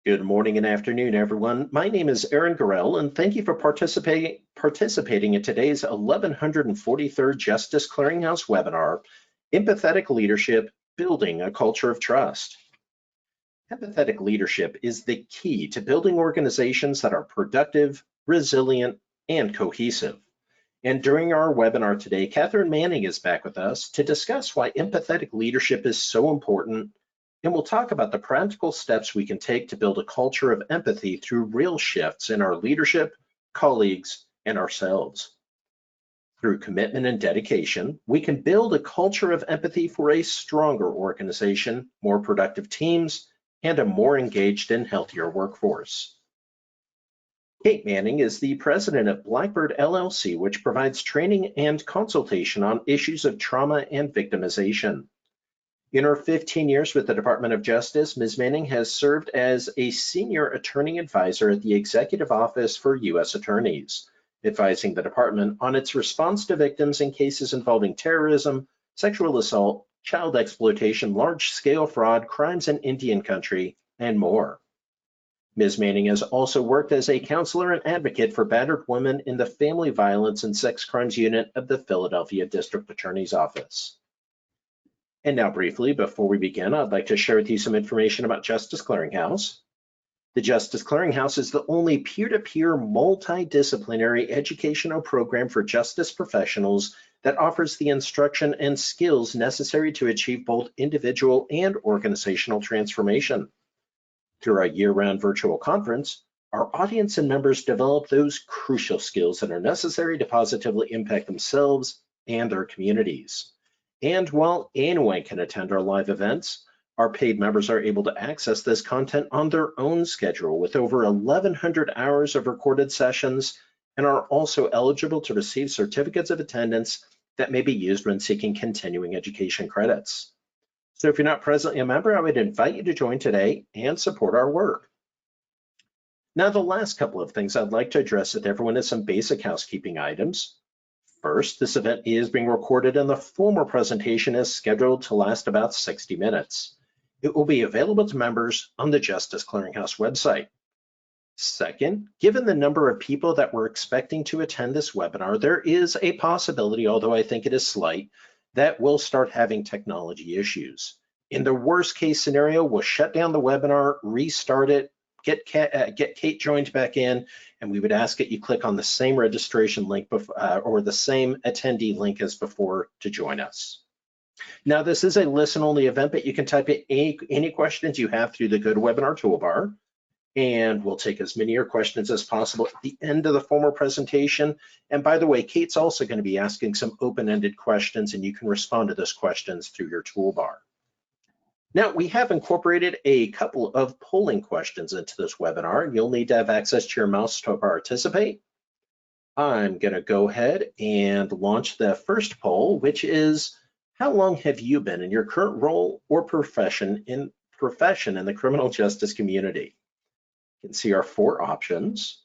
Good morning and afternoon, everyone. My name is Aaron Gorell, and thank you for participating in today's 1143rd Justice Clearinghouse webinar, Empathetic Leadership, Building a Culture of Trust. Empathetic leadership is the key to building organizations that are productive, resilient, and cohesive. And during our webinar today, Catherine Manning is back with us to discuss why empathetic leadership is so important, and we'll talk about the practical steps we can take to build a culture of empathy through real shifts in our leadership, colleagues, and ourselves. Through commitment and dedication, we can build a culture of empathy for a stronger organization, more productive teams, and a more engaged and healthier workforce. Kate Manning is the president of Blackbird LLC, which provides training and consultation on issues of trauma and victimization. In her 15 years with the Department of Justice, Ms. Manning has served as a senior attorney advisor at the Executive Office for U.S. Attorneys, advising the department on its response to victims in cases involving terrorism, sexual assault, child exploitation, large-scale fraud, crimes in Indian country, and more. Ms. Manning has also worked as a counselor and advocate for battered women in the Family Violence and Sex Crimes Unit of the Philadelphia District Attorney's Office. And now briefly, before we begin, I'd like to share with you some information about Justice Clearinghouse. The Justice Clearinghouse is the only peer-to-peer multidisciplinary educational program for justice professionals that offers the instruction and skills necessary to achieve both individual and organizational transformation. Through our year-round virtual conference, our audience and members develop those crucial skills that are necessary to positively impact themselves and their communities. And while anyone can attend our live events, our paid members are able to access this content on their own schedule with over 1,100 hours of recorded sessions, and are also eligible to receive certificates of attendance that may be used when seeking continuing education credits. So if you're not presently a member, I would invite you to join today and support our work. Now, the last couple of things I'd like to address with everyone is some basic housekeeping items. First, this event is being recorded and the formal presentation is scheduled to last about 60 minutes. It will be available to members on the Justice Clearinghouse website. Second, given the number of people that we're expecting to attend this webinar, there is a possibility, although I think it is slight, that we'll start having technology issues. In the worst case scenario, we'll shut down the webinar, restart it, get Kate joined back in, and we would ask that you click on the same registration link or the same attendee link as before to join us. Now, this is a listen-only event, but you can type in any questions you have through the GoToWebinar toolbar, and we'll take as many of your questions as possible at the end of the formal presentation. And by the way, Kate's also going to be asking some open-ended questions, and you can respond to those questions through your toolbar. Now, we have incorporated a couple of polling questions into this webinar. You'll need to have access to your mouse to participate. I'm going to go ahead and launch the first poll, which is, how long have you been in your current role or profession in the criminal justice community? You can see our 4 options.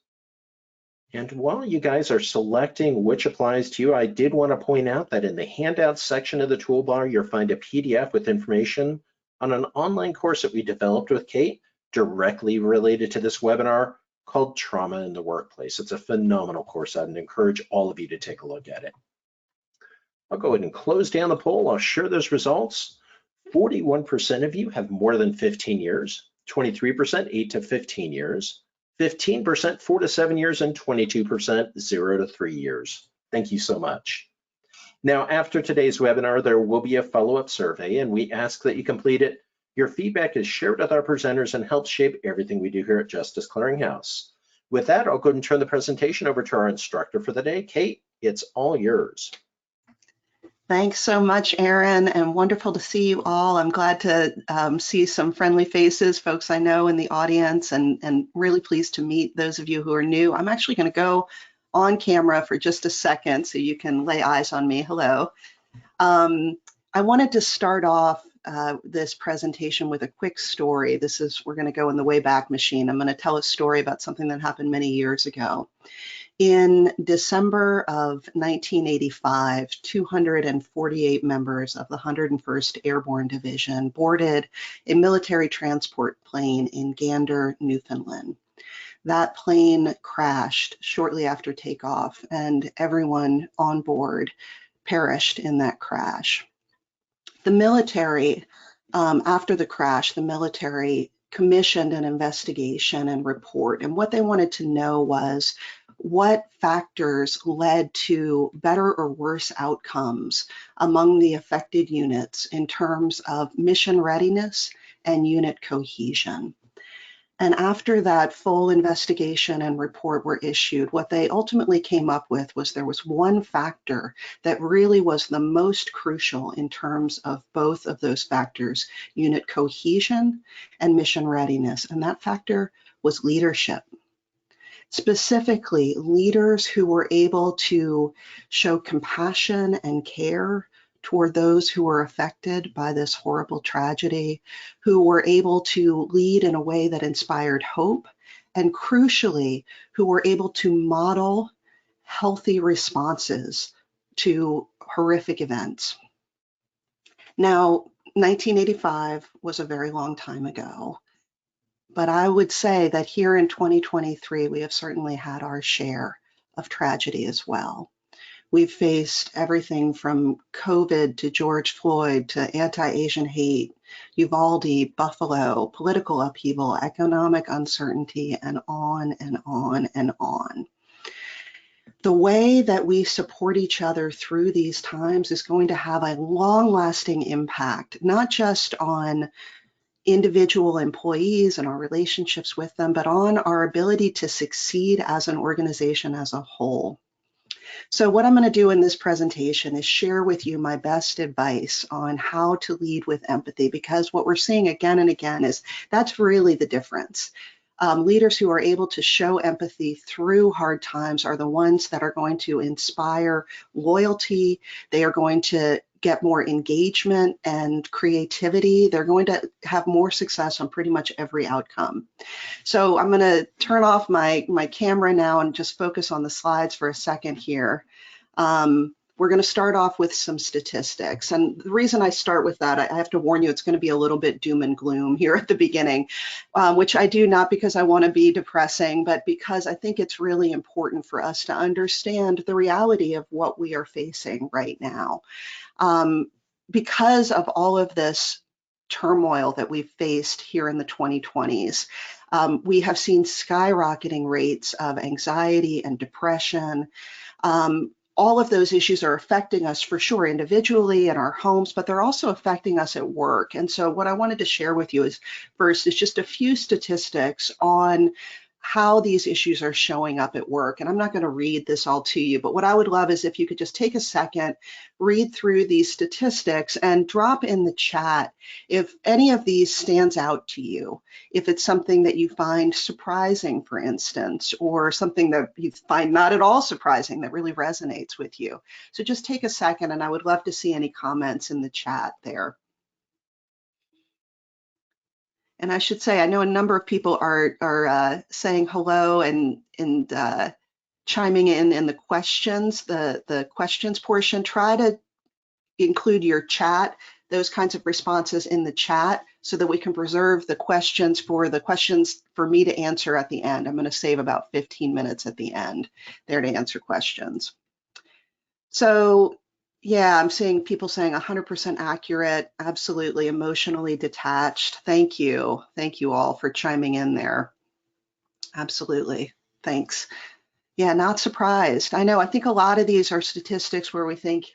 And while you guys are selecting which applies to you, I did want to point out that in the handouts section of the toolbar, you'll find a PDF with information on an online course that we developed with Kate directly related to this webinar called Trauma in the Workplace. It's a phenomenal course. I'd encourage all of you to take a look at it. I'll go ahead and close down the poll. I'll share those results. 41% of you have more than 15 years, 23% 8 to 15 years, 15% 4 to 7 years, and 22% 0 to 3 years. Thank you so much. Now, after today's webinar, there will be a follow-up survey, and we ask that you complete it. Your feedback is shared with our presenters and helps shape everything we do here at Justice Clearinghouse. With that, I'll go ahead and turn the presentation over to our instructor for the day. Kate, it's all yours. Thanks so much, Aaron, and wonderful to see you all. I'm glad to see some friendly faces, folks I know in the audience, and really pleased to meet those of you who are new. I'm actually going to go on camera for just a second so you can lay eyes on me. Hello. I wanted to start off this presentation with a quick story. We're going to go in the Wayback Machine. I'm going to tell a story about something that happened many years ago. In December of 1985, 248 members of the 101st Airborne Division boarded a military transport plane in Gander, Newfoundland. That plane crashed shortly after takeoff, and everyone on board perished in that crash. The military, after the crash, the military commissioned an investigation and report. And what they wanted to know was what factors led to better or worse outcomes among the affected units in terms of mission readiness and unit cohesion. And after that full investigation and report were issued, what they ultimately came up with was there was one factor that really was the most crucial in terms of both of those factors, unit cohesion and mission readiness. And that factor was leadership. Specifically, leaders who were able to show compassion and care toward those who were affected by this horrible tragedy, who were able to lead in a way that inspired hope, and crucially, who were able to model healthy responses to horrific events. Now, 1985 was a very long time ago, but I would say that here in 2023, we have certainly had our share of tragedy as well. We've faced everything from COVID to George Floyd to anti-Asian hate, Uvalde, Buffalo, political upheaval, economic uncertainty, and on and on and on. The way that we support each other through these times is going to have a long-lasting impact, not just on individual employees and our relationships with them, but on our ability to succeed as an organization as a whole. So what I'm going to do in this presentation is share with you my best advice on how to lead with empathy, because what we're seeing again and again is that's really the difference. Leaders who are able to show empathy through hard times are the ones that are going to inspire loyalty. They are going to get more engagement and creativity. They're going to have more success on pretty much every outcome. So I'm going to turn off my camera now and just focus on the slides for a second here. We're going to start off with some statistics. And the reason I start with that, I have to warn you, it's going to be a little bit doom and gloom here at the beginning, which I do not because I want to be depressing, but because I think it's really important for us to understand the reality of what we are facing right now. Because of all of this turmoil that we've faced here in the 2020s, we have seen skyrocketing rates of anxiety and depression. All of those issues are affecting us for sure individually in our homes, but they're also affecting us at work. And so what I wanted to share with you is first is just a few statistics on how these issues are showing up at work. And I'm not going to read this all to you, but what I would love is if you could just take a second, read through these statistics and drop in the chat if any of these stands out to you, if it's something that you find surprising, for instance, or something that you find not at all surprising that really resonates with you. So just take a second, and I would love to see any comments in the chat there. And I should say, I know a number of people are saying hello and chiming in the questions, the questions portion. Try to include your chat, those kinds of responses in the chat so that we can preserve the questions for me to answer at the end. I'm going to save about 15 minutes at the end there to answer questions. So yeah, I'm seeing people saying 100% accurate, absolutely emotionally detached. Thank you. Thank you all for chiming in there. Absolutely. Thanks. Yeah, not surprised. I know, I think a lot of these are statistics where we think,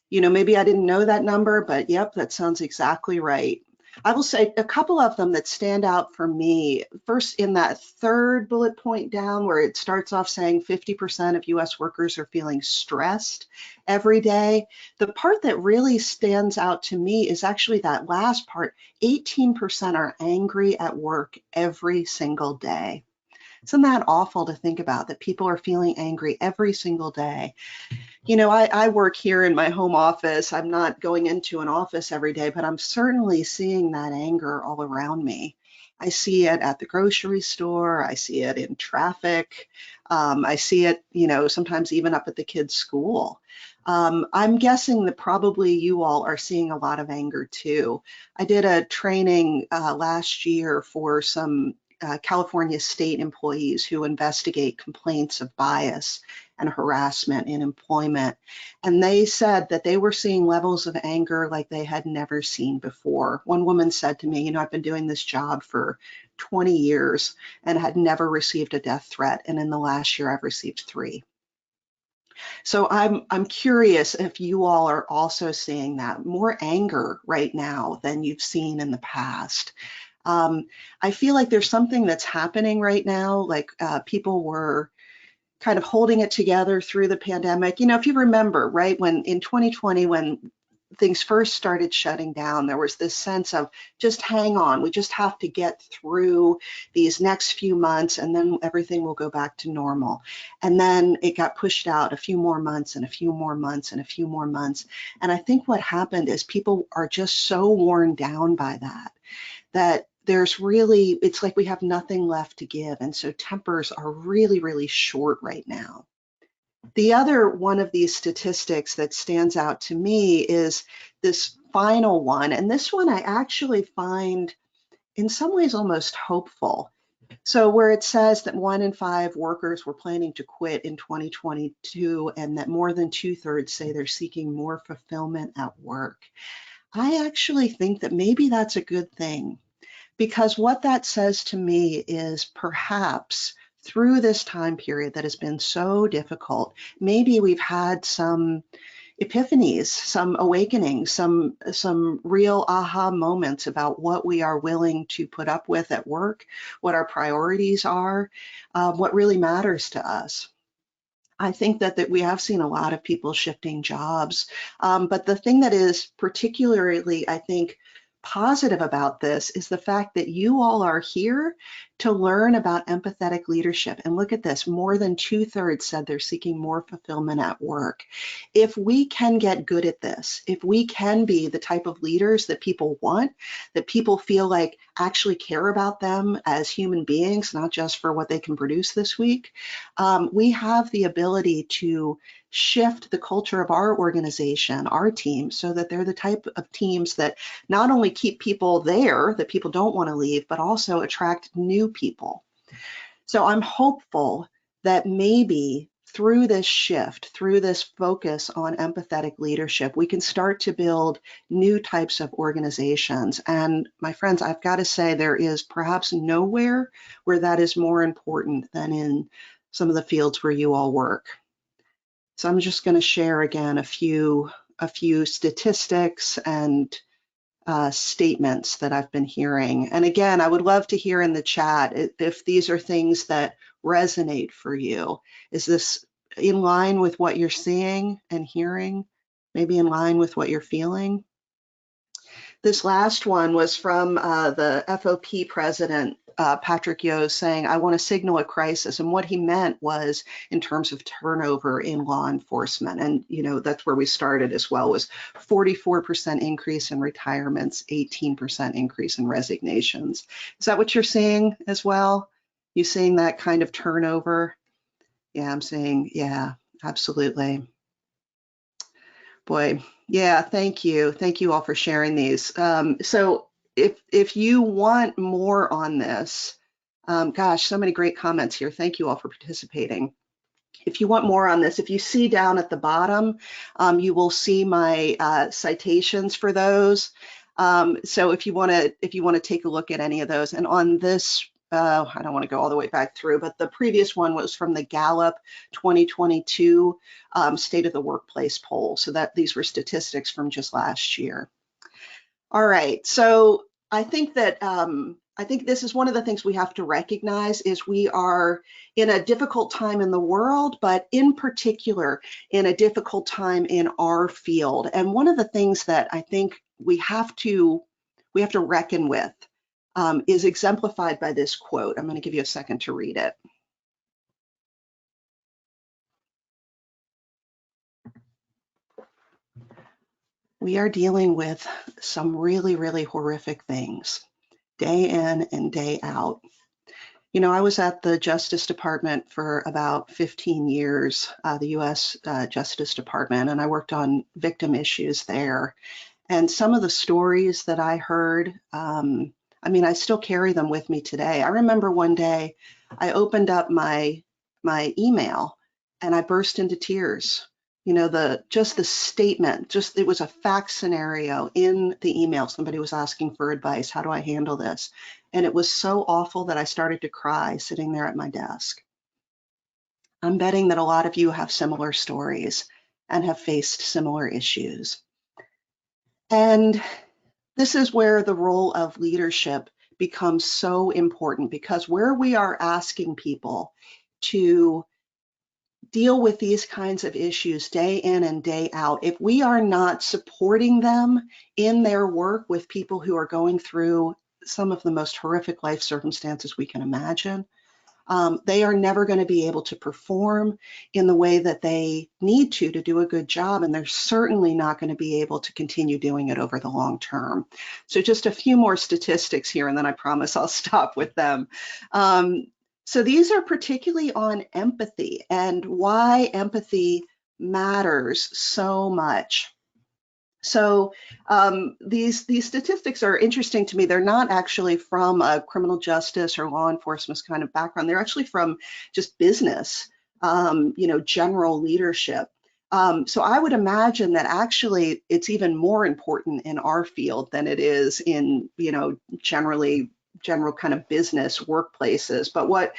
you know, maybe I didn't know that number, but yep, that sounds exactly right. I will say a couple of them that stand out for me. First, in that third bullet point down where it starts off saying 50% of US workers are feeling stressed every day. The part that really stands out to me is actually that last part, 18% are angry at work every single day. Isn't that awful to think about, that people are feeling angry every single day? You know, I work here in my home office. I'm not going into an office every day, but I'm certainly seeing that anger all around me. I see it at the grocery store. I see it in traffic. I see it, sometimes even up at the kids' school. I'm guessing that probably you all are seeing a lot of anger too. I did a training last year for some California state employees who investigate complaints of bias and harassment in employment. And they said that they were seeing levels of anger like they had never seen before. One woman said to me, I've been doing this job for 20 years and had never received a death threat. And in the last year, I've received 3. So I'm curious if you all are also seeing that more anger right now than you've seen in the past. I feel like there's something that's happening right now, like people were kind of holding it together through the pandemic. If you remember, right, when in 2020, when things first started shutting down, there was this sense of just hang on, we just have to get through these next few months and then everything will go back to normal. And then it got pushed out a few more months and a few more months and a few more months. And I think what happened is people are just so worn down by that it's like we have nothing left to give. And so tempers are really, really short right now. The other one of these statistics that stands out to me is this final one. And this one I actually find in some ways almost hopeful. So where it says that 1 in 5 workers were planning to quit in 2022 and that more than 2/3 say they're seeking more fulfillment at work. I actually think that maybe that's a good thing. Because what that says to me is perhaps through this time period that has been so difficult, maybe we've had some epiphanies, some awakenings, some real aha moments about what we are willing to put up with at work, what our priorities are, what really matters to us. I think that we have seen a lot of people shifting jobs. But the thing that is particularly, I think, positive about this is the fact that you all are here to learn about empathetic leadership. And look at this, more than 2/3 said they're seeking more fulfillment at work. If we can get good at this, if we can be the type of leaders that people want, that people feel like actually care about them as human beings, not just for what they can produce this week, we have the ability to shift the culture of our organization, our team, so that they're the type of teams that not only keep people there, that people don't want to leave, but also attract new people. So I'm hopeful that maybe through this shift, through this focus on empathetic leadership, we can start to build new types of organizations. And my friends, I've got to say, there is perhaps nowhere where that is more important than in some of the fields where you all work. So I'm just going to share again a few statistics and statements that I've been hearing. And again, I would love to hear in the chat if these are things that resonate for you. Is this in line with what you're seeing and hearing? Maybe in line with what you're feeling? This last one was from the FOP president, Patrick Yo, saying, I want to signal a crisis. And what he meant was in terms of turnover in law enforcement. And, that's where we started as well, was 44% increase in retirements, 18% increase in resignations. Is that what you're seeing as well? You seeing that kind of turnover? Yeah, I'm saying, yeah, absolutely. Boy, yeah, thank you. Thank you all for sharing these. So if you want more on this, gosh, so many great comments here. Thank you all for participating. If you want more on this, if you see down at the bottom, you will see my citations for those. So if you want to take a look at any of those, and on this, I don't want to go all the way back through, but the previous one was from the Gallup 2022 State of the Workplace poll. So that these were statistics from just last year. All right, so I think this is one of the things we have to recognize is we are in a difficult time in the world, but in particular in a difficult time in our field. And one of the things that I think we have to reckon with is exemplified by this quote. I'm going to give you a second to read it. We are dealing with some really, really horrific things. day in and day out. You know, I was at the Justice Department for about 15 years, the US Justice Department, and I worked on victim issues there. And some of the stories that I heard, I mean, I still carry them with me today. I remember one day I opened up my email and I burst into tears. You know, the statement, it was a fact scenario in the email. Somebody was asking for advice. How do I handle this? And it was so awful that I started to cry sitting there at my desk. I'm betting that a lot of you have similar stories and have faced similar issues. And this is where the role of leadership becomes so important, because where we are asking people to deal with these kinds of issues day in and day out, if we are not supporting them in their work with people who are going through some of the most horrific life circumstances we can imagine, they are never going to be able to perform in the way that they need to do a good job, and they're certainly not going to be able to continue doing it over the long term. So just a few more statistics here, and then I promise I'll stop with them. So these are particularly on empathy and why empathy matters so much. So these statistics are interesting to me. They're not actually from a criminal justice or law enforcement kind of background. They're actually from just business, you know, general leadership. So I would imagine that actually it's even more important in our field than it is in, you know, general kind of business workplaces. But what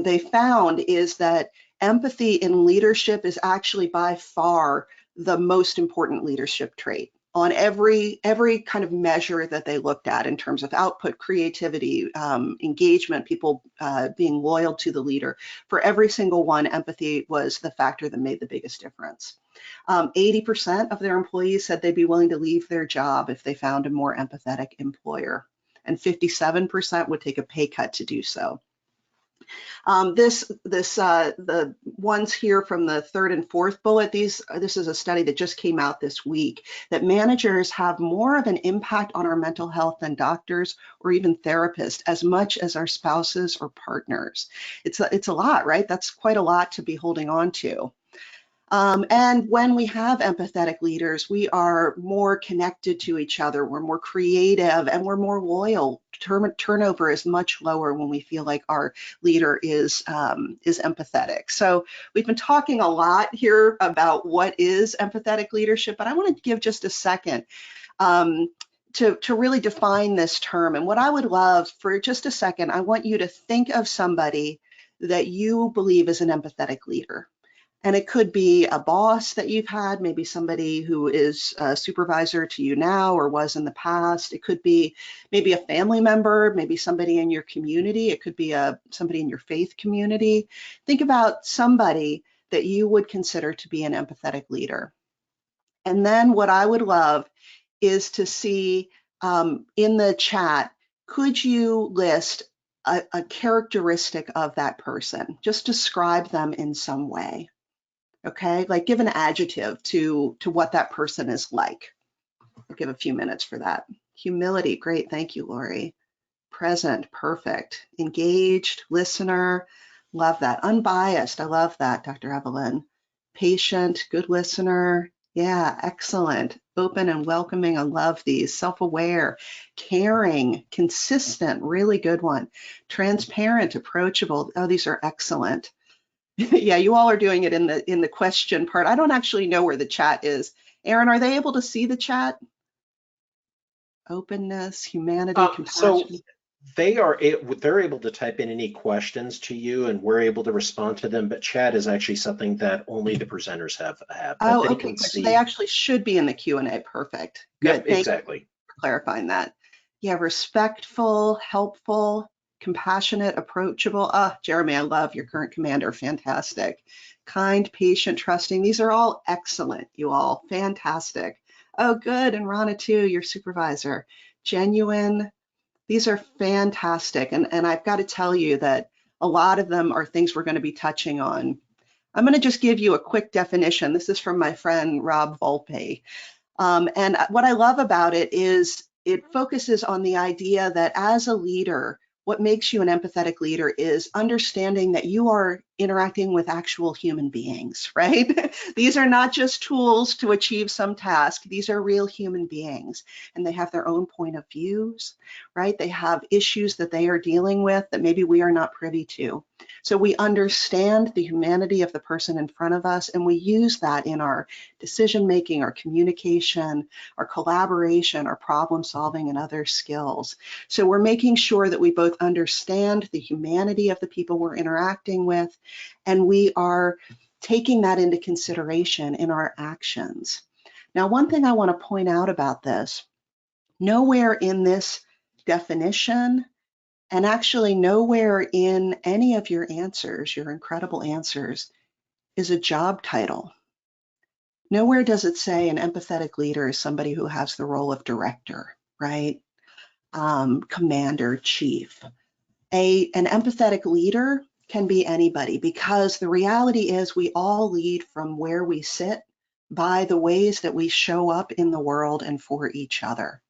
they found is that empathy in leadership is actually by far the most important leadership trait on every kind of measure that they looked at in terms of output, creativity, engagement, people being loyal to the leader. For every single one, empathy was the factor that made the biggest difference. 80% of their employees said they'd be willing to leave their job if they found a more empathetic employer, and 57% would take a pay cut to do so. The ones here from the third and fourth bullet, this is a study that just came out this week, that managers have more of an impact on our mental health than doctors or even therapists, as much as our spouses or partners. It's a lot, right? That's quite a lot to be holding on to. And when we have empathetic leaders, we are more connected to each other, we're more creative, and we're more loyal. Turnover is much lower when we feel like our leader is empathetic. So we've been talking a lot here about what is empathetic leadership, but I want to give just a second to really define this term. And what I would love for just a second, I want you to think of somebody that you believe is an empathetic leader. And it could be a boss that you've had, maybe somebody who is a supervisor to you now or was in the past. It could be maybe a family member, maybe somebody in your community. It could be somebody in your faith community. Think about somebody that you would consider to be an empathetic leader. And then what I would love is to see in the chat, could you list a characteristic of that person? Just describe them in some way. Okay, like give an adjective to what that person is like. I'll give a few minutes for that. Humility, great, thank you, Lori. Present, perfect. Engaged, listener, love that. Unbiased, I love that, Dr. Evelyn. Patient, good listener, yeah, excellent. Open and welcoming, I love these. Self-aware, caring, consistent, really good one. Transparent, approachable, oh, these are excellent. Yeah, you all are doing it in the question part. I don't actually know where the chat is. Aaron, are they able to see the chat? Openness, humanity, compassion. So they're able to type in any questions to you, and we're able to respond to them. But chat is actually something that only the presenters have. Oh, okay. So they actually should be in the Q&A. Perfect. Good. Yep, exactly. Thank you for clarifying that. Yeah, respectful, helpful, compassionate, approachable. Jeremy, I love your current commander. Fantastic. Kind, patient, trusting. These are all excellent, you all. Fantastic. Oh, good. And Rana, too, your supervisor. Genuine. These are fantastic. And I've got to tell you that a lot of them are things we're going to be touching on. I'm going to just give you a quick definition. This is from my friend Rob Volpe. And what I love about it is it focuses on the idea that as a leader, what makes you an empathetic leader is understanding that you are interacting with actual human beings, right? These are not just tools to achieve some task. These are real human beings, and they have their own point of views, right? They have issues that they are dealing with that maybe we are not privy to. So we understand the humanity of the person in front of us, and we use that in our decision making, our communication, our collaboration, our problem solving, and other skills. So we're making sure that we both understand the humanity of the people we're interacting with, and we are taking that into consideration in our actions. Now, one thing I want to point out about this, nowhere in this definition, and actually nowhere in any of your answers, your incredible answers, is a job title. Nowhere does it say an empathetic leader is somebody who has the role of director, right? Commander, chief. An empathetic leader can be anybody, because the reality is we all lead from where we sit by the ways that we show up in the world and for each other.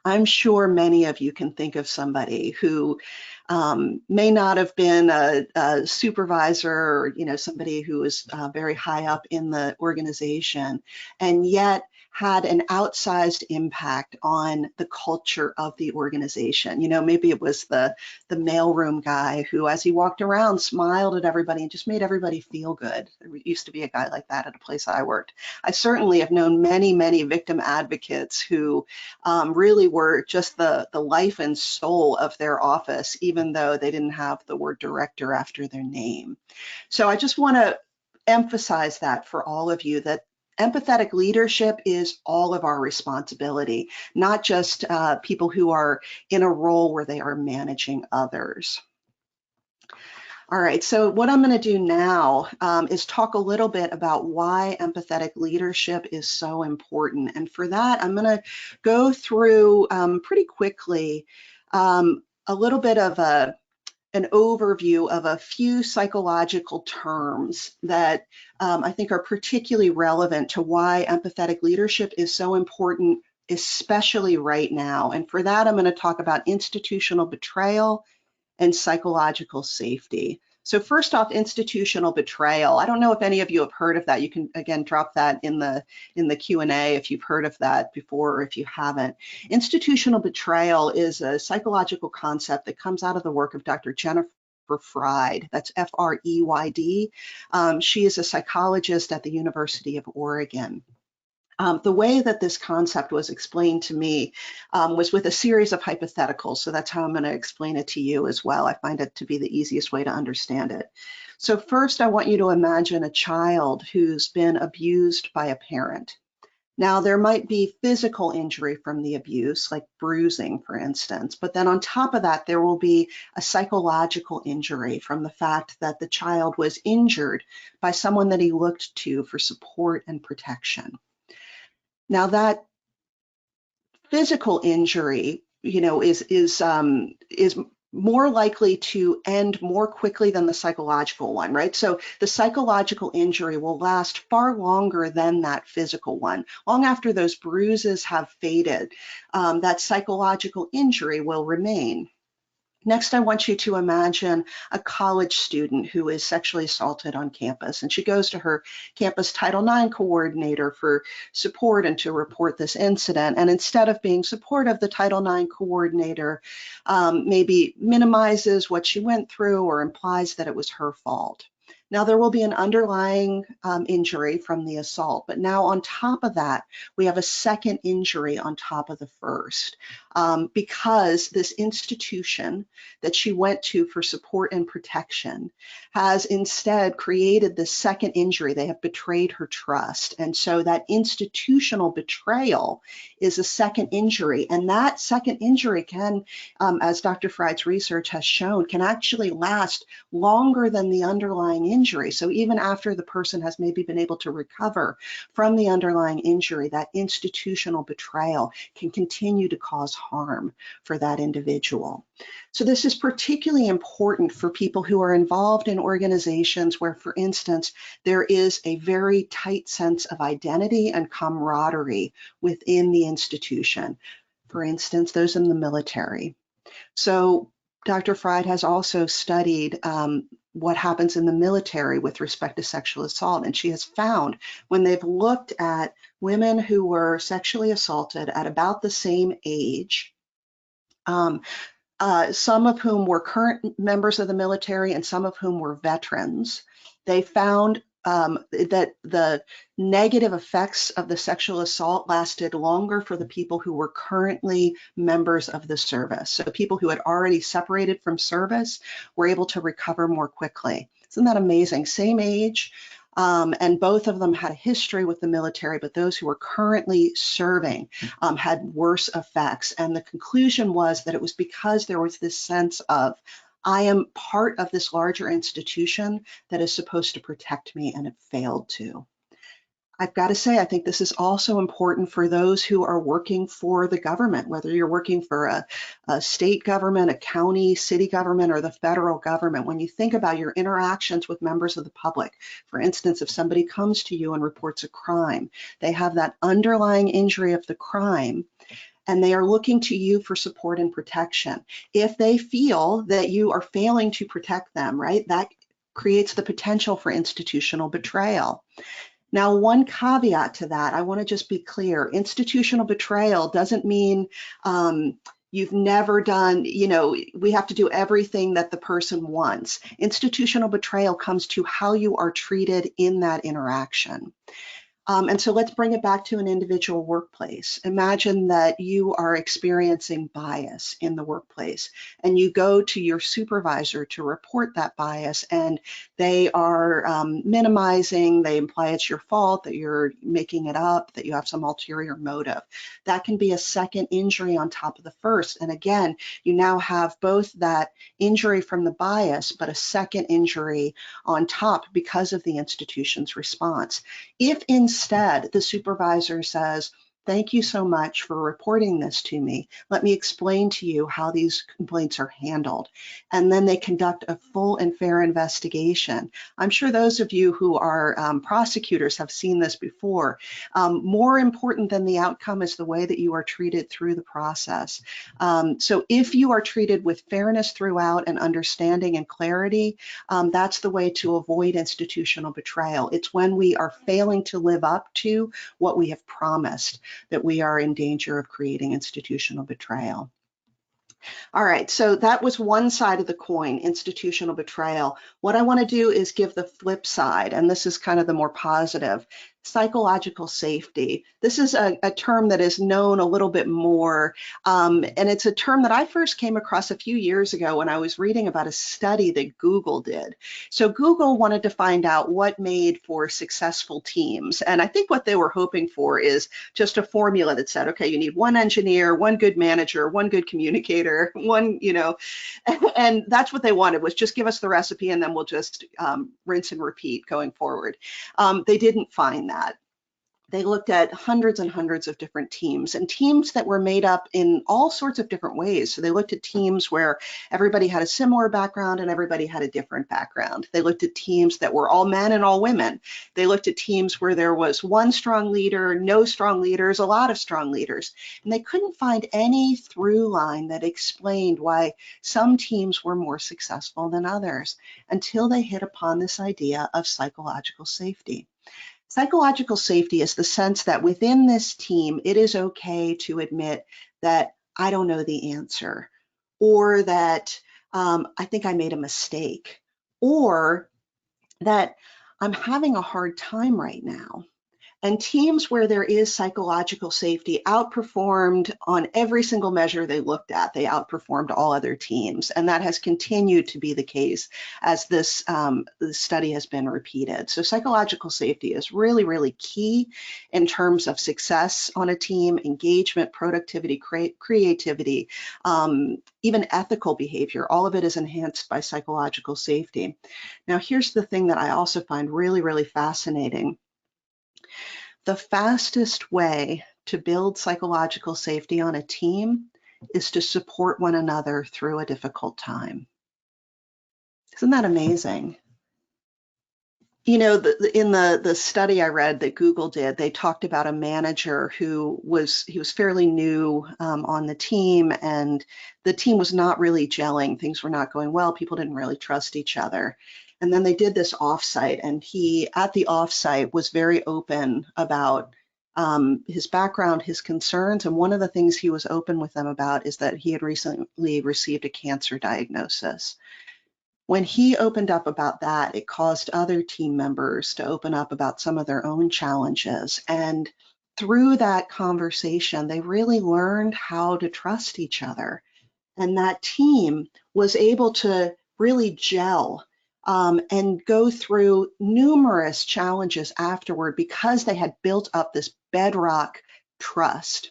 I'm sure many of you can think of somebody who may not have been a supervisor or somebody who was very high up in the organization, and yet had an outsized impact on the culture of the organization. Maybe it was the mailroom guy who, as he walked around, smiled at everybody and just made everybody feel good. There used to be a guy like that at a place I worked. I certainly have known many, many victim advocates who really were just the life and soul of their office, even though they didn't have the word director after their name. So I just want to emphasize that for all of you, that empathetic leadership is all of our responsibility, not just people who are in a role where they are managing others. All right, so what I'm going to do now is talk a little bit about why empathetic leadership is so important. And for that, I'm going to go through pretty quickly a little bit of an overview of a few psychological terms that I think are particularly relevant to why empathetic leadership is so important, especially right now. And for that, I'm going to talk about institutional betrayal and psychological safety. So first off, institutional betrayal. I don't know if any of you have heard of that. You can, again, drop that in the Q&A if you've heard of that before or if you haven't. Institutional betrayal is a psychological concept that comes out of the work of Dr. Jennifer Freyd. That's F-R-E-Y-D. She is a psychologist at the University of Oregon. The way that this concept was explained to me was with a series of hypotheticals. So that's how I'm going to explain it to you as well. I find it to be the easiest way to understand it. So first, I want you to imagine a child who's been abused by a parent. Now, there might be physical injury from the abuse, like bruising, for instance, but then on top of that, there will be a psychological injury from the fact that the child was injured by someone that he looked to for support and protection. Now, that physical injury, is more likely to end more quickly than the psychological one, right? So the psychological injury will last far longer than that physical one. Long after those bruises have faded, that psychological injury will remain. Next, I want you to imagine a college student who is sexually assaulted on campus, and she goes to her campus Title IX coordinator for support and to report this incident. And instead of being supportive, the Title IX coordinator maybe minimizes what she went through or implies that it was her fault. Now, there will be an underlying injury from the assault, but now on top of that, we have a second injury on top of the first, because this institution that she went to for support and protection has instead created this second injury. They have betrayed her trust. And so that institutional betrayal is a second injury. And that second injury can, as Dr. Freyd's research has shown, can actually last longer than the underlying injury. So even after the person has maybe been able to recover from the underlying injury, that institutional betrayal can continue to cause harm for that individual. So this is particularly important for people who are involved in organizations where, for instance, there is a very tight sense of identity and camaraderie within the institution. for instance, those in the military. So Dr. Fried has also studied what happens in the military with respect to sexual assault. And she has found when they've looked at women who were sexually assaulted at about the same age, some of whom were current members of the military and some of whom were veterans, they found that the negative effects of the sexual assault lasted longer for the people who were currently members of the service. So people who had already separated from service were able to recover more quickly. Isn't that amazing? Same age, and both of them had a history with the military, but those who were currently serving had worse effects. And the conclusion was that it was because there was this sense of, I am part of this larger institution that is supposed to protect me, and it failed to. I've got to say, I think this is also important for those who are working for the government, whether you're working for a state government, a county, city government, or the federal government. When you think about your interactions with members of the public, for instance, if somebody comes to you and reports a crime, they have that underlying injury of the crime, and they are looking to you for support and protection. If they feel that you are failing to protect them, right, that creates the potential for institutional betrayal. Now, one caveat to that, I want to just be clear, institutional betrayal doesn't mean you've never done, we have to do everything that the person wants. Institutional betrayal comes to how you are treated in that interaction. And so let's bring it back to an individual workplace. Imagine that you are experiencing bias in the workplace and you go to your supervisor to report that bias, and they are minimizing, they imply it's your fault, that you're making it up, that you have some ulterior motive. That can be a second injury on top of the first. And again, you now have both that injury from the bias, but a second injury on top because of the institution's response. If instead the supervisor says, thank you so much for reporting this to me. Let me explain to you how these complaints are handled. And then they conduct a full and fair investigation. I'm sure those of you who are prosecutors have seen this before. More important than the outcome is the way that you are treated through the process. So if you are treated with fairness throughout and understanding and clarity, that's the way to avoid institutional betrayal. It's when we are failing to live up to what we have promised that we are in danger of creating institutional betrayal. All right, so that was one side of the coin, institutional betrayal. What I want to do is give the flip side, and this is kind of the more positive. Psychological safety. This is a term that is known a little bit more, and it's a term that I first came across a few years ago when I was reading about a study that Google did. So Google wanted to find out what made for successful teams, and I think what they were hoping for is just a formula that said, okay, you need one engineer, one good manager, one good communicator, one, and that's what they wanted, was just give us the recipe and then we'll just rinse and repeat going forward. They didn't find that. They looked at hundreds and hundreds of different teams, and teams that were made up in all sorts of different ways. So they looked at teams where everybody had a similar background and everybody had a different background. They looked at teams that were all men and all women. They looked at teams where there was one strong leader, no strong leaders, a lot of strong leaders. And they couldn't find any through line that explained why some teams were more successful than others until they hit upon this idea of psychological safety. Psychological safety is the sense that within this team, it is okay to admit that I don't know the answer, or that I think I made a mistake, or that I'm having a hard time right now. And teams where there is psychological safety outperformed on every single measure they looked at. They outperformed all other teams. And that has continued to be the case as this study has been repeated. So psychological safety is really, really key in terms of success on a team, engagement, productivity, creativity, even ethical behavior. All of it is enhanced by psychological safety. Now, here's the thing that I also find really, really fascinating. The fastest way to build psychological safety on a team is to support one another through a difficult time. Isn't that amazing? You know, in the study I read that Google did, they talked about a manager who was fairly new on the team, and the team was not really gelling. Things were not going well. People didn't really trust each other. And then they did this offsite, and he, at the offsite, was very open about his background, his concerns. And one of the things he was open with them about is that he had recently received a cancer diagnosis. When he opened up about that, it caused other team members to open up about some of their own challenges. And through that conversation, they really learned how to trust each other. And that team was able to really gel and go through numerous challenges afterward because they had built up this bedrock trust.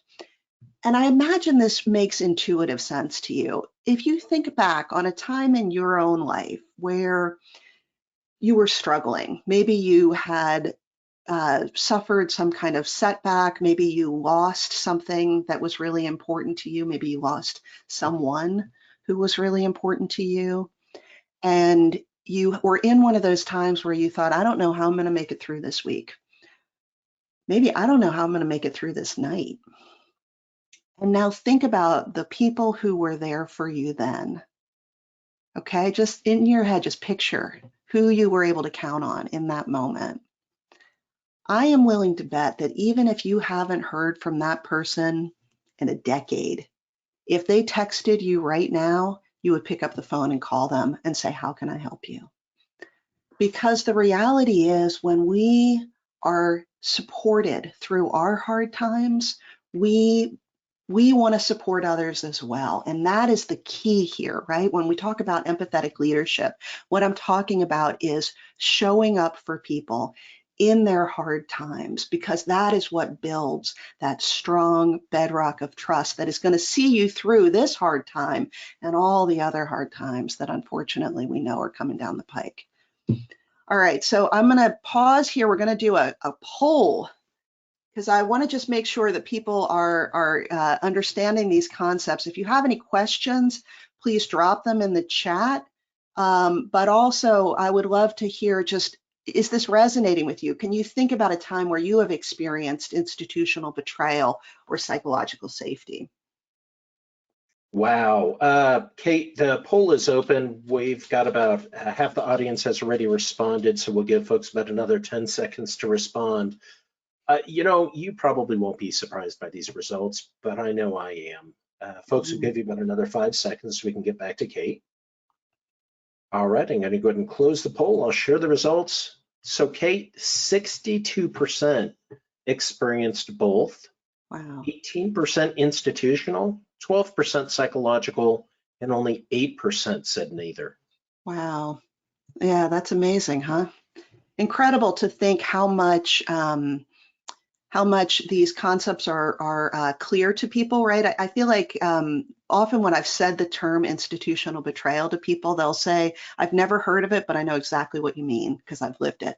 And I imagine this makes intuitive sense to you. If you think back on a time in your own life where you were struggling, maybe you had suffered some kind of setback, maybe you lost something that was really important to you, maybe you lost someone who was really important to you, and you were in one of those times where you thought, I don't know how I'm going to make it through this week. Maybe I don't know how I'm going to make it through this night. And now think about the people who were there for you then. Okay, just in your head, just picture who you were able to count on in that moment. I am willing to bet that even if you haven't heard from that person in a decade, if they texted you right now, you would pick up the phone and call them and say, how can I help you? Because the reality is when we are supported through our hard times, we want to support others as well. And that is the key here, right? When we talk about empathetic leadership, what I'm talking about is showing up for people in their hard times, because that is what builds that strong bedrock of trust that is going to see you through this hard time and all the other hard times that unfortunately we know are coming down the pike. All right, so I'm going to pause here. We're going to do a poll, because I want to just make sure that people are understanding these concepts. If you have any questions, please drop them in the chat. But also, I would love to hear just, is this resonating with you? Can you think about a time where you have experienced institutional betrayal or psychological safety? Wow. Kate, the poll is open. We've got about half the audience has already responded, so we'll give folks about another 10 seconds to respond. You probably won't be surprised by these results, but I know I am. Folks will give you about another 5 seconds so we can get back to Kate. All right, I'm going to go ahead and close the poll. I'll share the results. So Kate, 62% experienced both. Wow. 18% institutional, 12% psychological, and only 8% said neither. Wow. Yeah, that's amazing, huh? Incredible to think how much these concepts are clear to people, right? I feel like often when I've said the term institutional betrayal to people, they'll say, I've never heard of it, but I know exactly what you mean because I've lived it.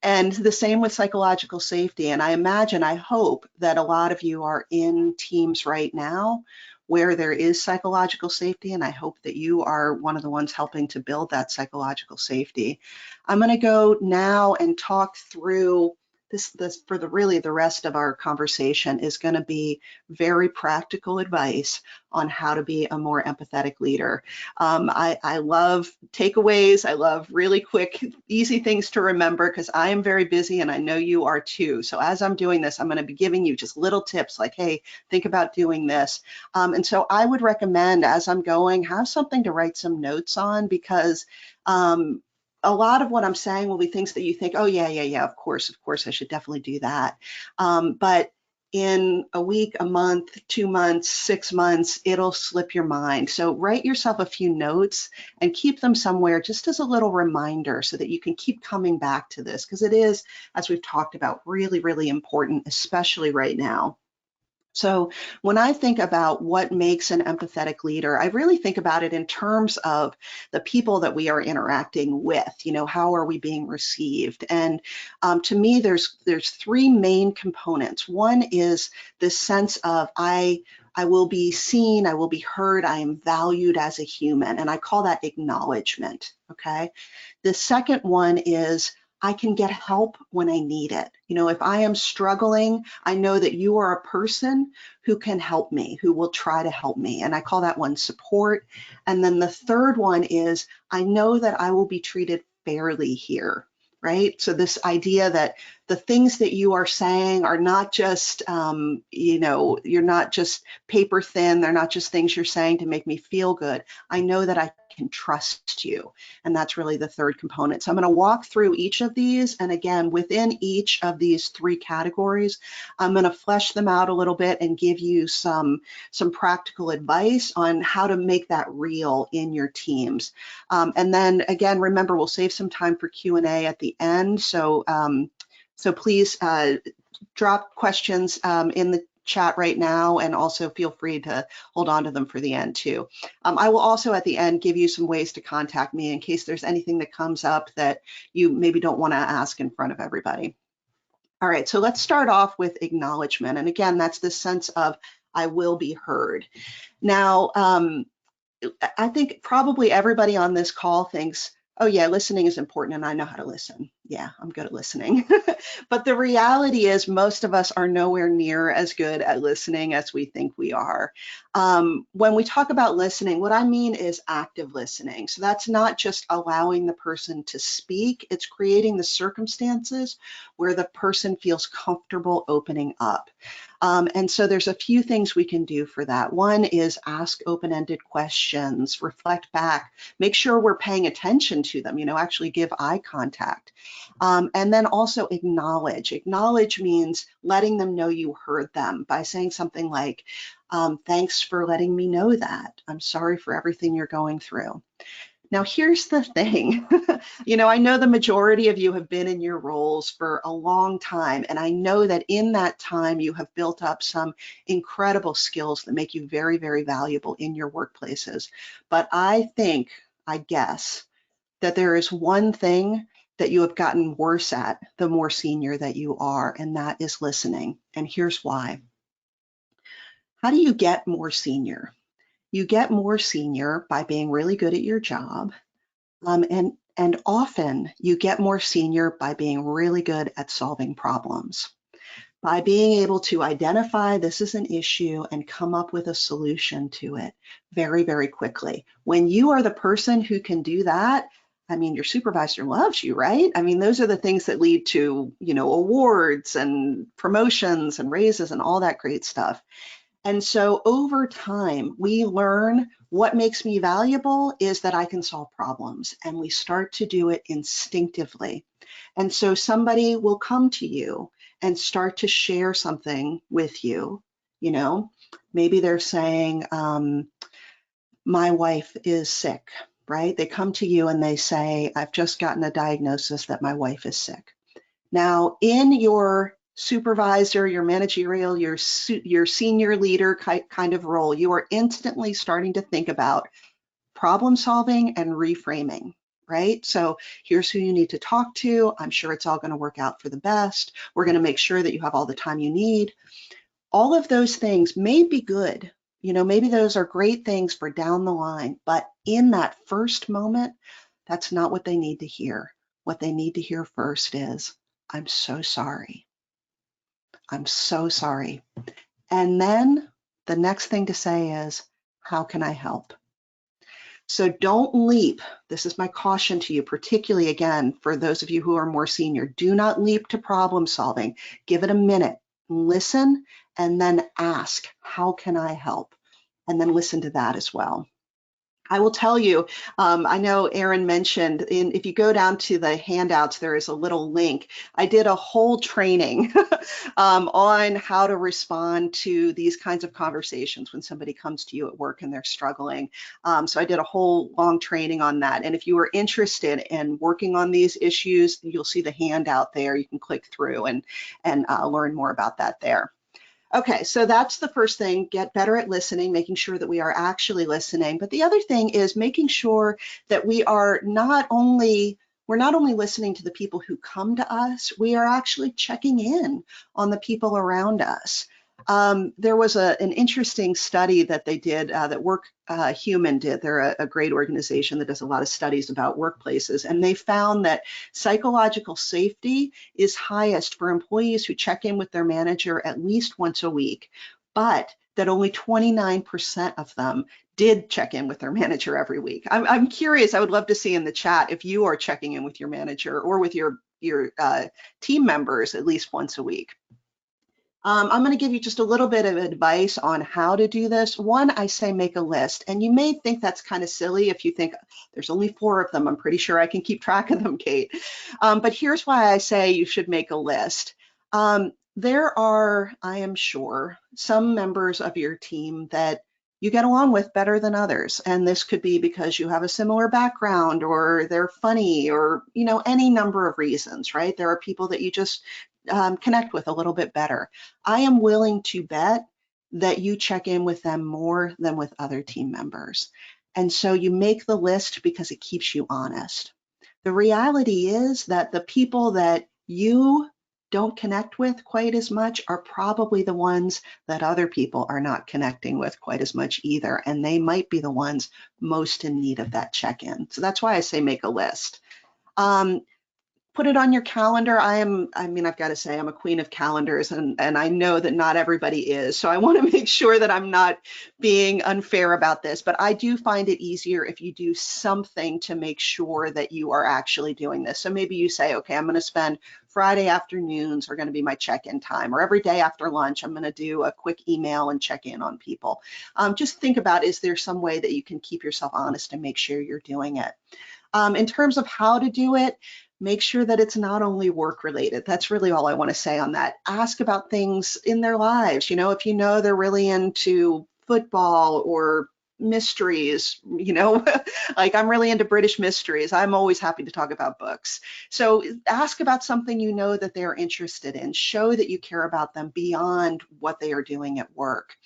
And the same with psychological safety. And I imagine, I hope that a lot of you are in teams right now where there is psychological safety, and I hope that you are one of the ones helping to build that psychological safety. I'm going to go now and talk through this for the rest of our conversation is going to be very practical advice on how to be a more empathetic leader. I love takeaways. I love really quick, easy things to remember because I am very busy and I know you are too. So as I'm doing this, I'm going to be giving you just little tips like, hey, think about doing this. And so I would recommend as I'm going, have something to write some notes on because a lot of what I'm saying will be things that you think, oh, yeah, of course, I should definitely do that. But in a week, a month, 2 months, 6 months, it'll slip your mind. So write yourself a few notes and keep them somewhere just as a little reminder so that you can keep coming back to this because it is, as we've talked about, really, really important, especially right now. So when I think about what makes an empathetic leader, I really think about it in terms of the people that we are interacting with. How are we being received? And to me, there's three main components. One is this sense of I I will be seen, I will be heard, I am valued as a human, and I call that acknowledgement, okay? The second one is I can get help when I need it. You know, if I am struggling, I know that you are a person who can help me, who will try to help me, and I call that one support. And then the third one is I know that I will be treated fairly here, right? So this idea that the things that you are saying are not just, you know, you're not just paper thin, they're not just things you're saying to make me feel good. I know that I can trust you. And that's really the third component. So I'm going to walk through each of these. And again, within each of these three categories, I'm going to flesh them out a little bit and give you some practical advice on how to make that real in your teams. And then again, remember, we'll save some time for Q&A at the end. So, so please drop questions in the chat right now, and also feel free to hold on to them for the end too. I will also at the end give you some ways to contact me in case there's anything that comes up that you maybe don't want to ask in front of everybody. All right, so let's start off with acknowledgement. And again, that's the sense of I will be heard. Now, I think probably everybody on this call thinks, oh yeah, listening is important and I know how to listen. Yeah, I'm good at listening. But the reality is most of us are nowhere near as good at listening as we think we are. When we talk about listening, what I mean is active listening. So that's not just allowing the person to speak, it's creating the circumstances where the person feels comfortable opening up. And so there's a few things we can do for that. One is ask open-ended questions, reflect back, make sure we're paying attention to them, you know, actually give eye contact. And then also acknowledge. Acknowledge means letting them know you heard them by saying something like, thanks for letting me know that. I'm sorry for everything you're going through. Now, here's the thing. You know, I know the majority of you have been in your roles for a long time, and I know that in that time you have built up some incredible skills that make you very, very valuable in your workplaces. But I guess, that there is one thing that you have gotten worse at the more senior that you are, and that is listening. And here's why. How do you get more senior? You get more senior by being really good at your job. And often you get more senior by being really good at solving problems, by being able to identify this is an issue and come up with a solution to it very, very quickly. When you are the person who can do that, I mean, your supervisor loves you, right? I mean, those are the things that lead to, you know, awards and promotions and raises and all that great stuff. And so over time, we learn what makes me valuable is that I can solve problems, and we start to do it instinctively. And so somebody will come to you and start to share something with you. You know, maybe they're saying, my wife is sick, right? They come to you and they say, I've just gotten a diagnosis that my wife is sick. Now, in your supervisor, your managerial, your senior leader kind of role, you are instantly starting to think about problem solving and reframing, right? So here's who you need to talk to. I'm sure it's all going to work out for the best. We're going to make sure that you have all the time you need. All of those things may be good. You know, maybe those are great things for down the line, but in that first moment, that's not what they need to hear. What they need to hear first is, I'm so sorry. I'm so sorry. And then the next thing to say is, how can I help? So don't leap. This is my caution to you, particularly again, for those of you who are more senior, do not leap to problem solving. Give it a minute, listen, and then ask, how can I help? And then listen to that as well. I will tell you, I know Erin mentioned, if you go down to the handouts, there is a little link. I did a whole training on how to respond to these kinds of conversations when somebody comes to you at work and they're struggling. So I did a whole long training on that. And if you are interested in working on these issues, you'll see the handout there. You can click through and learn more about that there. Okay, so that's the first thing, get better at listening, making sure that we are actually listening. But the other thing is making sure that we're not only listening to the people who come to us, we are actually checking in on the people around us. There was an interesting study that they did that Human did. They're a great organization that does a lot of studies about workplaces, and they found that psychological safety is highest for employees who check in with their manager at least once a week, but that only 29% of them did check in with their manager every week. I'm curious, I would love to see in the chat if you are checking in with your manager or with your team members at least once a week. I'm going to give you just a little bit of advice on how to do this. One, I say make a list, and you may think that's kind of silly if you think there's only 4 of them. I'm pretty sure I can keep track of them, Kate. But here's why I say you should make a list. There are, I am sure, some members of your team that you get along with better than others, and this could be because you have a similar background, or they're funny, or any number of reasons, right? There are people that you just connect with a little bit better. I am willing to bet that you check in with them more than with other team members. And so you make the list because it keeps you honest. The reality is that the people that you don't connect with quite as much are probably the ones that other people are not connecting with quite as much either. And they might be the ones most in need of that check-in. So that's why I say make a list. Put it on your calendar. I've got to say, I'm a queen of calendars, and I know that not everybody is. So I want to make sure that I'm not being unfair about this, but I do find it easier if you do something to make sure that you are actually doing this. So maybe you say, okay, I'm going to spend Friday afternoons are going to be my check-in time, or every day after lunch, I'm going to do a quick email and check in on people. Just think about, is there some way that you can keep yourself honest and make sure you're doing it? In terms of how to do it, make sure that it's not only work related. That's really all I want to say on that. Ask about things in their lives. If you know they're really into football or mysteries, like I'm really into British mysteries. I'm always happy to talk about books. So ask about something that they're interested in. Show that you care about them beyond what they are doing at work.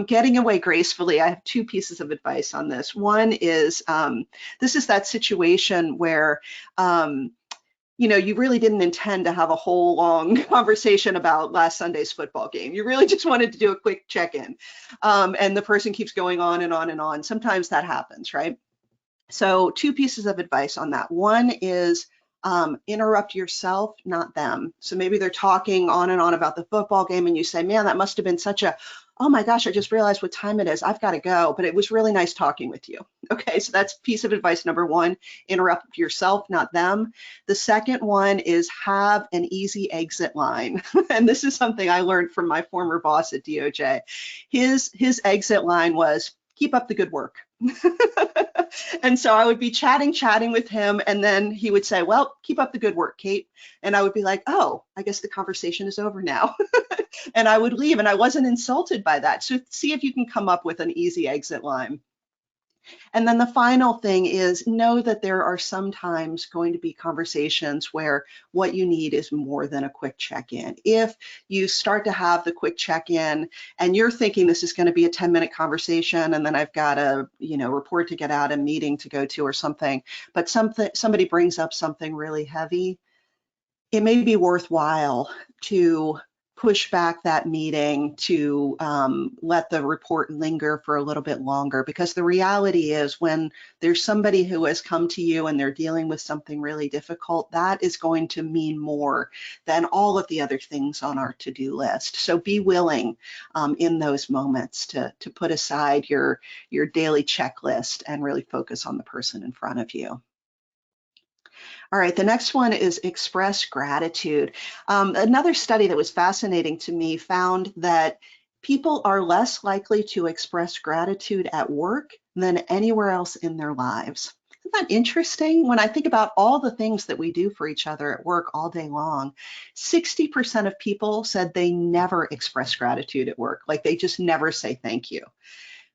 Getting away gracefully, I have 2 pieces of advice on this. One is, this is that situation where you really didn't intend to have a whole long conversation about last Sunday's football game. You really just wanted to do a quick check-in, and the person keeps going on and on and on. Sometimes that happens, right? So 2 pieces of advice on that. One is interrupt yourself, not them. So maybe they're talking on and on about the football game, and you say, man, that must have been such a, oh my gosh, I just realized what time it is. I've got to go, but it was really nice talking with you. Okay, so that's piece of advice number 1, interrupt yourself, not them. The second one is have an easy exit line. And this is something I learned from my former boss at DOJ. His exit line was, keep up the good work. And so I would be chatting with him, and then he would say, well, keep up the good work, Kate. And I would be like, oh, I guess the conversation is over now. And I would leave, and I wasn't insulted by that. So see if you can come up with an easy exit line. And then the final thing is, know that there are sometimes going to be conversations where what you need is more than a quick check-in. If you start to have the quick check-in and you're thinking this is going to be a 10-minute conversation, and then I've got a report to get out, a meeting to go to or something, but somebody brings up something really heavy, it may be worthwhile to push back that meeting, to let the report linger for a little bit longer, because the reality is when there's somebody who has come to you and they're dealing with something really difficult, that is going to mean more than all of the other things on our to-do list. So be willing in those moments to put aside your daily checklist and really focus on the person in front of you. All right, the next one is express gratitude. Another study that was fascinating to me found that people are less likely to express gratitude at work than anywhere else in their lives. Isn't that interesting? When I think about all the things that we do for each other at work all day long, 60% of people said they never express gratitude at work, like they just never say thank you.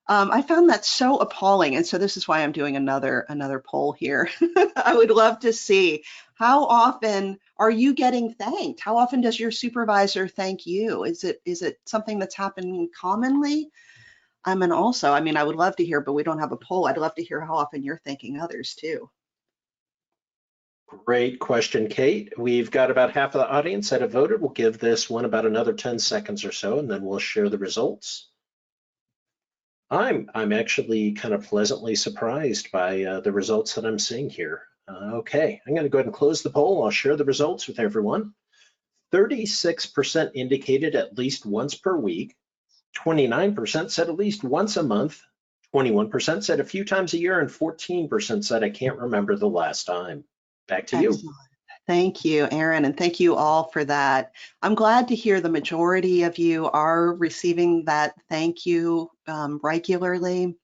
I found that so appalling, and so this is why I'm doing another poll here. I would love to see, how often are you getting thanked? How often does your supervisor thank you? Is it something that's happening commonly? I would love to hear, but we don't have a poll. I'd love to hear how often you're thanking others too. Great question, Kate. We've got about half of the audience that have voted. We'll give this one about another 10 seconds or so, and then we'll share the results. I'm actually kind of pleasantly surprised by the results that I'm seeing here. Okay, I'm going to go ahead and close the poll. I'll share the results with everyone. 36% indicated at least once per week. 29% said at least once a month. 21% said a few times a year, and 14% said I can't remember the last time. Back to you. Excellent. Thank you, Aaron, and thank you all for that. I'm glad to hear the majority of you are receiving that thank you regularly.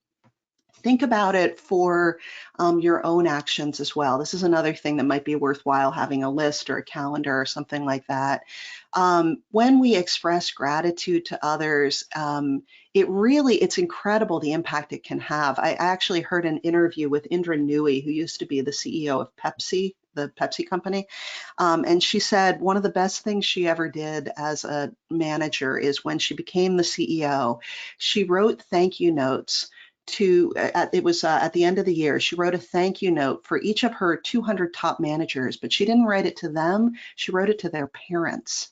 Think about it for your own actions as well. This is another thing that might be worthwhile, having a list or a calendar or something like that. When we express gratitude to others, it's incredible the impact it can have. I actually heard an interview with Indra Nooyi, who used to be the CEO of Pepsi, the Pepsi company. And she said one of the best things she ever did as a manager is when she became the CEO, she wrote thank you notes at the end of the year. She wrote a thank you note for each of her 200 top managers, but she didn't write it to them. She wrote it to their parents.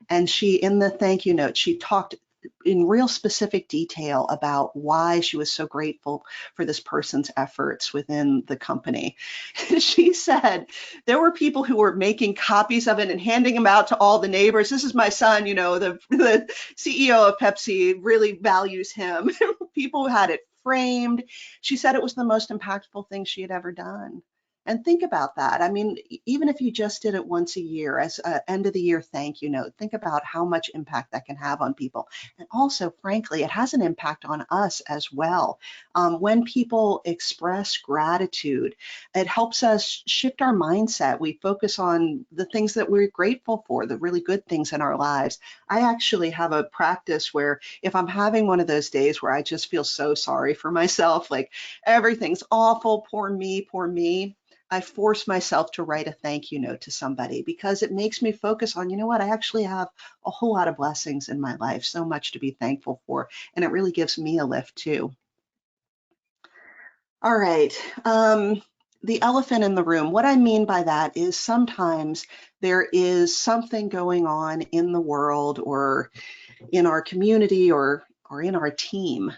And in the thank you note, she talked in real specific detail about why she was so grateful for this person's efforts within the company. She said there were people who were making copies of it and handing them out to all the neighbors. This is my son, the CEO of Pepsi really values him. People had it framed. She said it was the most impactful thing she had ever done. And think about that. I mean, even if you just did it once a year as an end of the year thank you note, think about how much impact that can have on people. And also, frankly, it has an impact on us as well. When people express gratitude, it helps us shift our mindset. We focus on the things that we're grateful for, the really good things in our lives. I actually have a practice where if I'm having one of those days where I just feel so sorry for myself, like everything's awful, poor me, I force myself to write a thank you note to somebody, because it makes me focus on, you know what, I actually have a whole lot of blessings in my life, so much to be thankful for, and it really gives me a lift too. All right, the elephant in the room. What I mean by that is sometimes there is something going on in the world or in our community or in our team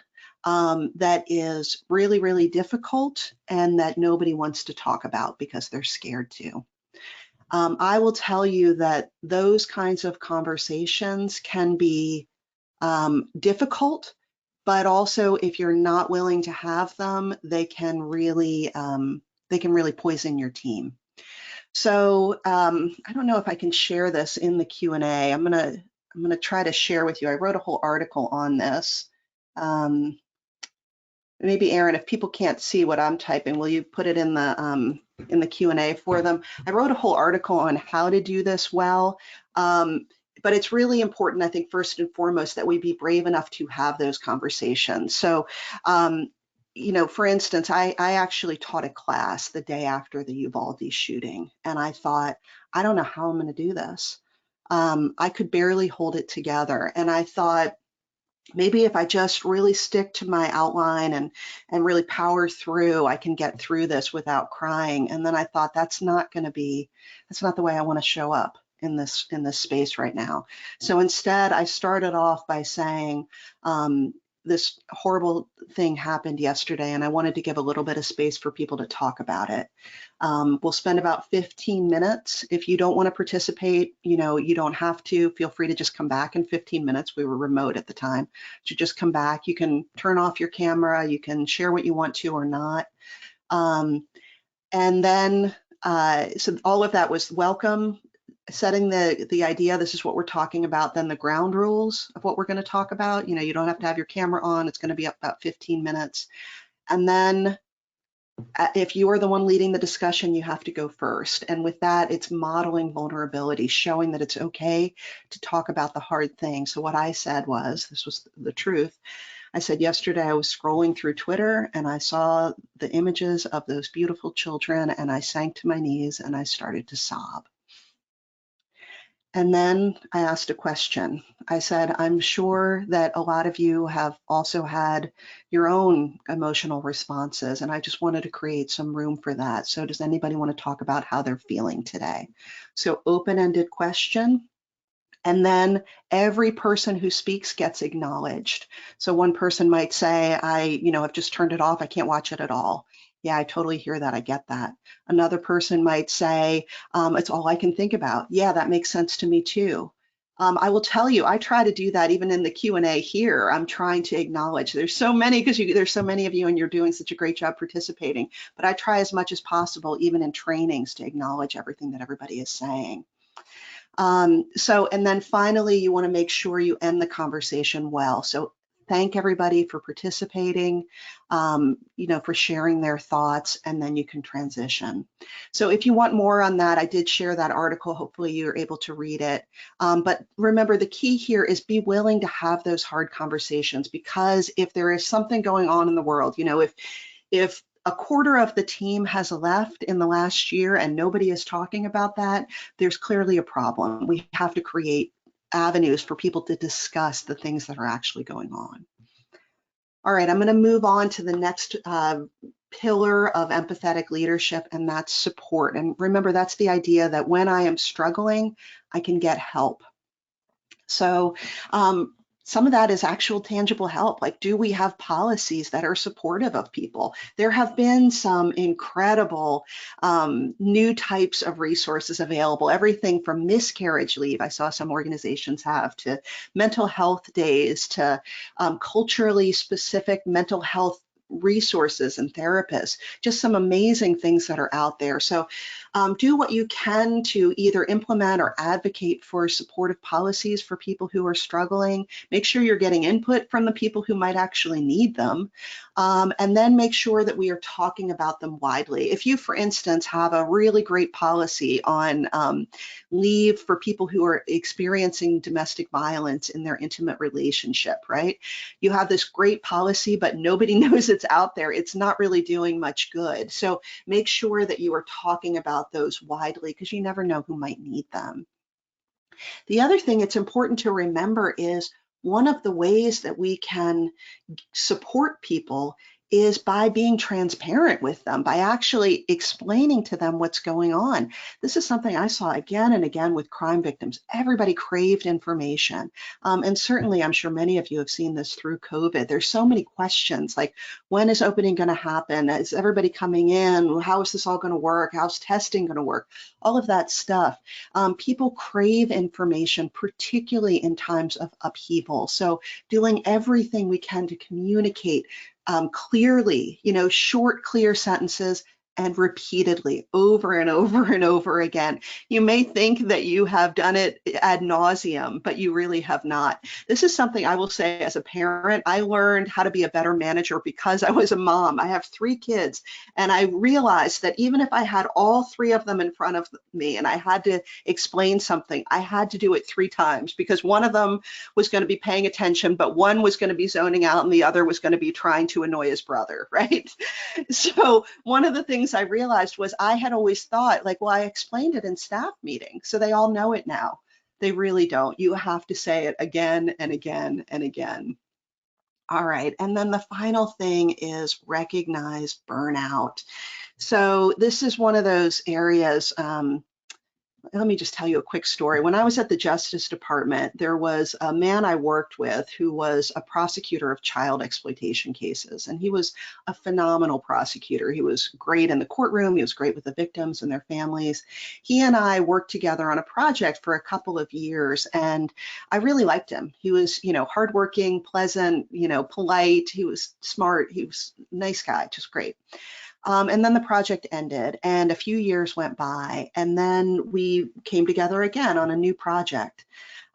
that is really, really difficult and that nobody wants to talk about because they're scared to. I will tell you that those kinds of conversations can be difficult, but also if you're not willing to have them, they can really poison your team. So I don't know if I can share this in the Q&A. I'm gonna try to share with you. I wrote a whole article on this. Maybe Aaron, if people can't see what I'm typing, will you put it in the Q&A for them? I wrote a whole article on how to do this well, but it's really important, I think, first and foremost, that we be brave enough to have those conversations. So, for instance, I actually taught a class the day after the Uvalde shooting, and I thought, I don't know how I'm going to do this. I could barely hold it together, and I thought, maybe if I just really stick to my outline and really power through, I can get through this without crying. And then I thought, that's not the way I want to show up in this space right now. So instead, I started off by saying, this horrible thing happened yesterday, and I wanted to give a little bit of space for people to talk about it. We'll spend about 15 minutes. If you don't want to participate, you don't have to. Feel free to just come back in 15 minutes. We were remote at the time. So just come back. You can turn off your camera. You can share what you want to or not. And then, so all of that was welcome. Setting the idea, this is what we're talking about, then the ground rules of what we're going to talk about. You don't have to have your camera on. It's going to be up about 15 minutes. And then if you are the one leading the discussion, you have to go first. And with that, it's modeling vulnerability, showing that it's okay to talk about the hard things. So what I said was, this was the truth. I said, yesterday I was scrolling through Twitter and I saw the images of those beautiful children and I sank to my knees and I started to sob. And then I asked a question. I said, I'm sure that a lot of you have also had your own emotional responses, and I just wanted to create some room for that. So does anybody want to talk about how they're feeling today? So open-ended question. And then every person who speaks gets acknowledged. So one person might say, I've just turned it off. I can't watch it at all. Yeah, I totally hear that. I get that. Another person might say, it's all I can think about. Yeah, that makes sense to me too. I will tell you, I try to do that even in the Q&A here. I'm trying to acknowledge. There's so many, because there's so many of you and you're doing such a great job participating. But I try as much as possible, even in trainings, to acknowledge everything that everybody is saying. And then finally, you want to make sure you end the conversation well. So thank everybody for participating, for sharing their thoughts, and then you can transition. So if you want more on that, I did share that article. Hopefully you're able to read it. But remember, the key here is be willing to have those hard conversations, because if there is something going on in the world, if a quarter of the team has left in the last year and nobody is talking about that, there's clearly a problem. We have to create avenues for people to discuss the things that are actually going on. All right, I'm going to move on to the next pillar of empathetic leadership, and that's support. And remember, that's the idea that when I am struggling, I can get help. So some of that is actual tangible help. Like, do we have policies that are supportive of people? There have been some incredible new types of resources available, everything from miscarriage leave, I saw some organizations have, to mental health days, to culturally specific mental health resources and therapists, just some amazing things that are out there. So do what you can to either implement or advocate for supportive policies for people who are struggling. Make sure you're getting input from the people who might actually need them. And then make sure that we are talking about them widely. If you, for instance, have a really great policy on leave for people who are experiencing domestic violence in their intimate relationship, right? You have this great policy, but nobody knows it's out there. It's not really doing much good. So make sure that you are talking about those widely, because you never know who might need them. The other thing it's important to remember is one of the ways that we can support people is by being transparent with them, by actually explaining to them what's going on. This is something I saw again and again with crime victims. Everybody craved information. And certainly, I'm sure many of you have seen this through COVID. There's so many questions like, when is opening going to happen? Is everybody coming in? How is this all going to work? How's testing going to work? All of that stuff. People crave information, particularly in times of upheaval. So doing everything we can to communicate clearly, short, clear sentences, and repeatedly, over and over and over again. You may think that you have done it ad nauseum, but you really have not. This is something I will say as a parent, I learned how to be a better manager because I was a mom. I have 3 kids, and I realized that even if I had all 3 of them in front of me and I had to explain something, I had to do it 3 times, because one of them was going to be paying attention, but one was going to be zoning out and the other was going to be trying to annoy his brother, right? So one of the things I realized was I had always thought, like, well, I explained it in staff meeting, so they all know it now. They really don't. You have to say it again and again and again. All right, and then the final thing is recognize burnout. So this is one of those areas. Let me just tell you a quick story. When I was at the Justice Department, there was a man I worked with who was a prosecutor of child exploitation cases, and he was a phenomenal prosecutor. He was great in the courtroom. He was great with the victims and their families. He and I worked together on a project for a couple of years, and I really liked him. He was, hardworking, pleasant, polite. He was smart. He was a nice guy, just great. And then the project ended and a few years went by, and then we came together again on a new project.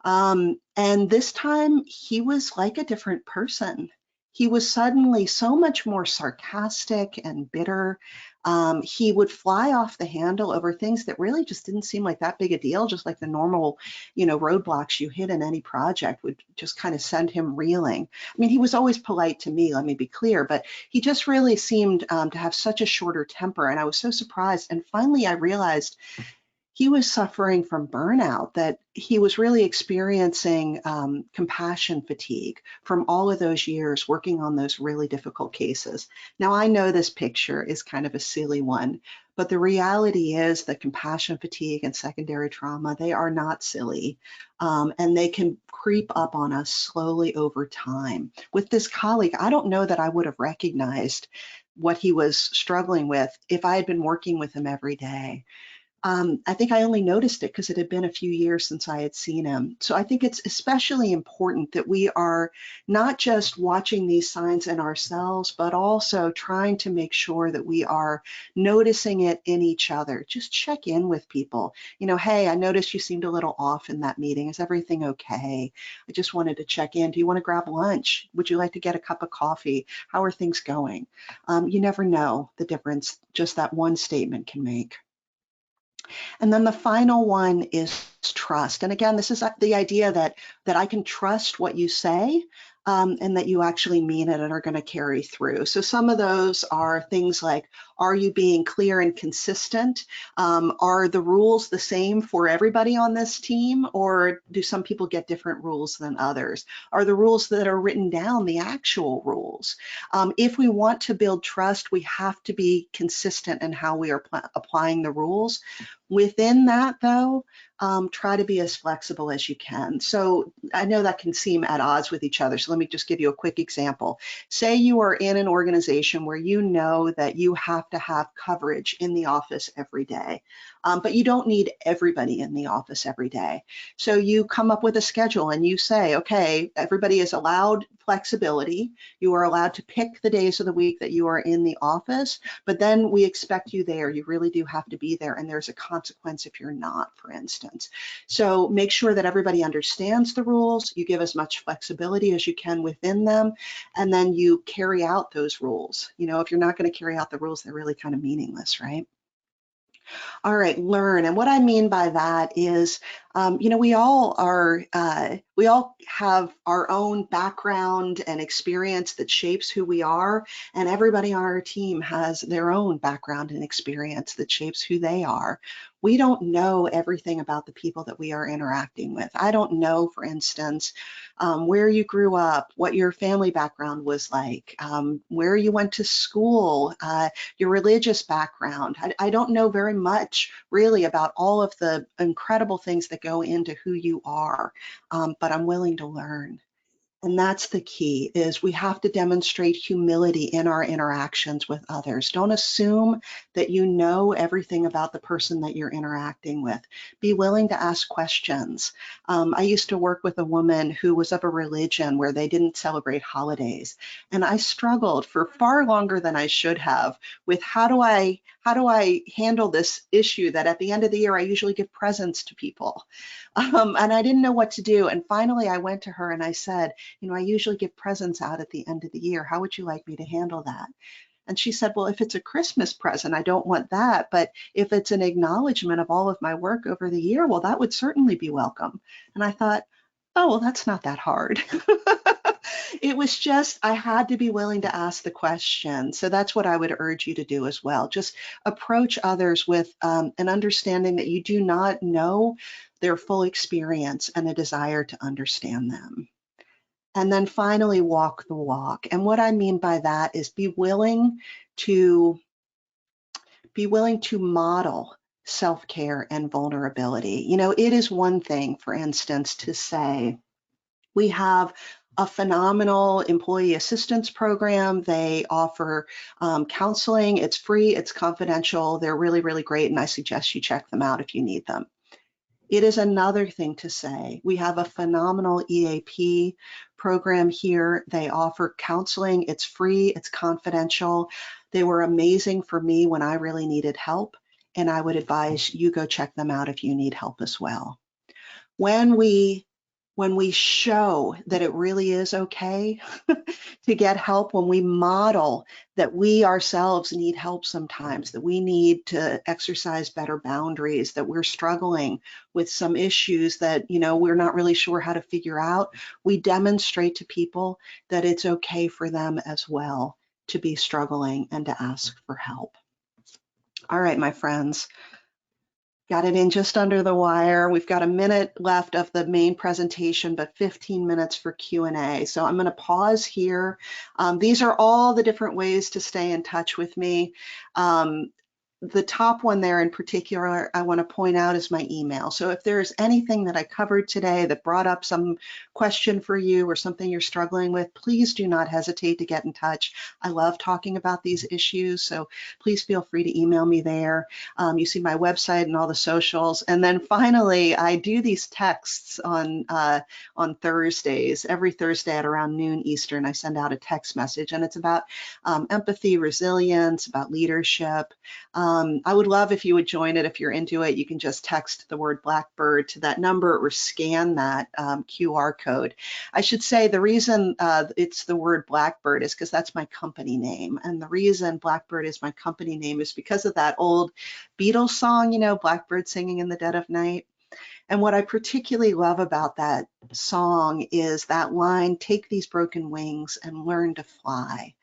And this time he was like a different person. He was suddenly so much more sarcastic and bitter. He would fly off the handle over things that really just didn't seem like that big a deal, just like the normal, roadblocks you hit in any project would just kind of send him reeling. I mean, he was always polite to me, let me be clear, but he just really seemed to have such a shorter temper, and I was so surprised. And finally, I realized he was suffering from burnout, that he was really experiencing compassion fatigue from all of those years working on those really difficult cases. Now, I know this picture is kind of a silly one, but the reality is that compassion fatigue and secondary trauma, they are not silly, and they can creep up on us slowly over time. With this colleague, I don't know that I would have recognized what he was struggling with if I had been working with him every day. I think I only noticed it because it had been a few years since I had seen him. So I think it's especially important that we are not just watching these signs in ourselves, but also trying to make sure that we are noticing it in each other. Just check in with people. You know, hey, I noticed you seemed a little off in that meeting. Is everything okay? I just wanted to check in. Do you want to grab lunch? Would you like to get a cup of coffee? How are things going? You never know the difference just that one statement can make. And then the final one is trust. And again, this is the idea that I can trust what you say, and that you actually mean it and are going to carry through. So some of those are things like, are you being clear and consistent? Are the rules the same for everybody on this team, or do some people get different rules than others? Are the rules that are written down the actual rules? If we want to build trust, we have to be consistent in how we are applying the rules. Within that, though, try to be as flexible as you can. So I know that can seem at odds with each other. So let me just give you a quick example. Say you are in an organization where you know that you have to have coverage in the office every day, but you don't need everybody in the office every day. So you come up with a schedule and you say, okay, everybody is allowed flexibility. You are allowed to pick the days of the week that you are in the office, but then we expect you there. You really do have to be there, and there's a consequence if you're not, for instance. So make sure that everybody understands the rules, you give as much flexibility as you can within them, and then you carry out those rules. You know, if you're not going to carry out the rules, they're really kind of meaningless, right? All right, learn. And what I mean by that is, you know, we all have our own background and experience that shapes who we are, and everybody on our team has their own background and experience that shapes who they are. We don't know everything about the people that we are interacting with. I don't know, for instance, where you grew up, what your family background was like, where you went to school, your religious background. I don't know very much really about all of the incredible things that go into who you are, but I'm willing to learn. And that's the key, is we have to demonstrate humility in our interactions with others. Don't assume that you know everything about the person that you're interacting with. Be willing to ask questions. I used to work with a woman who was of a religion where they didn't celebrate holidays. And I struggled for far longer than I should have with how do I handle this issue that at the end of the year, I usually give presents to people. And I didn't know what to do. And finally, I went to her and I said, you know, I usually give presents out at the end of the year. How would you like me to handle that? And she said, well, if it's a Christmas present, I don't want that. But if it's an acknowledgement of all of my work over the year, well, that would certainly be welcome. And I thought, oh, well, that's not that hard. It was just, I had to be willing to ask the question. So that's what I would urge you to do as well. Just approach others with an understanding that you do not know their full experience and a desire to understand them. And then finally, walk the walk. And what I mean by that is be willing to model self-care and vulnerability. You know, it is one thing, for instance, to say, we have a phenomenal employee assistance program. They offer counseling. It's free, it's confidential. They're really, really great, and I suggest you check them out if you need them. It is another thing to say, we have a phenomenal EAP program here. They offer counseling. It's free, it's confidential. They were amazing for me when I really needed help, and I would advise you go check them out if you need help as well. When we show that it really is okay to get help, when we model that we ourselves need help sometimes, that we need to exercise better boundaries, that we're struggling with some issues that, you know, we're not really sure how to figure out, we demonstrate to people that it's okay for them as well to be struggling and to ask for help. All right, my friends. Got it in just under the wire. We've got a minute left of the main presentation, but 15 minutes for Q&A. So I'm going to pause here. These are all the different ways to stay in touch with me. The top one there in particular, I want to point out is my email. So if there's anything that I covered today that brought up some question for you or something you're struggling with, please do not hesitate to get in touch. I love talking about these issues, so please feel free to email me there. You see my website and all the socials. And then finally, I do these texts on Thursdays. Every Thursday at around noon Eastern, I send out a text message, and it's about empathy, resilience, about leadership. I would love if you would join it. If you're into it, you can just text the word Blackbird to that number or scan that QR code. I should say the reason it's the word Blackbird is because that's my company name. And the reason Blackbird is my company name is because of that old Beatles song, you know, Blackbird singing in the dead of night. And what I particularly love about that song is that line, take these broken wings and learn to fly.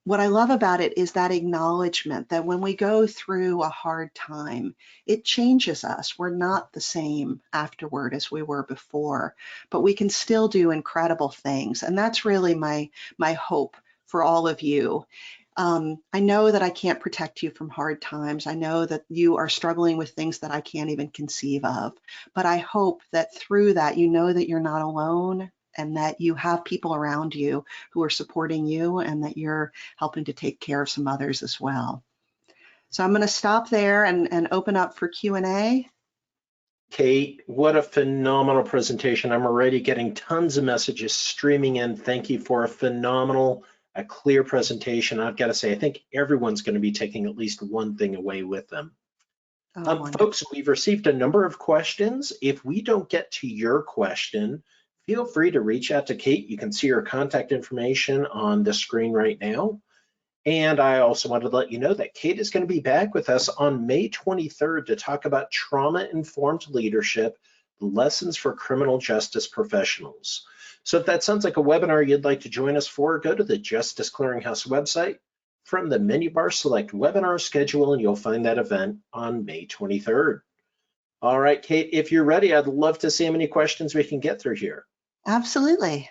What I love about it is that acknowledgement that when we go through a hard time, it changes us. We're not the same afterward as we were before, but we can still do incredible things. And that's really my hope for all of you. I know that I can't protect you from hard times. I know that you are struggling with things that I can't even conceive of, but I hope that through that, you know that you're not alone, and that you have people around you who are supporting you, and that you're helping to take care of some others as well. So I'm going to stop there and open up for Q&A. Kate, what a phenomenal presentation. I'm already getting tons of messages streaming in. Thank you for a phenomenal, a clear presentation. I've got to say, I think everyone's going to be taking at least one thing away with them. Folks, we've received a number of questions. If we don't get to your question, feel free to reach out to Kate. You can see her contact information on the screen right now. And I also wanted to let you know that Kate is going to be back with us on May 23rd to talk about trauma-informed leadership, lessons for criminal justice professionals. So if that sounds like a webinar you'd like to join us for, go to the Justice Clearinghouse website. From the menu bar, select webinar schedule, and you'll find that event on May 23rd. All right, Kate, if you're ready, I'd love to see how many questions we can get through here. Absolutely.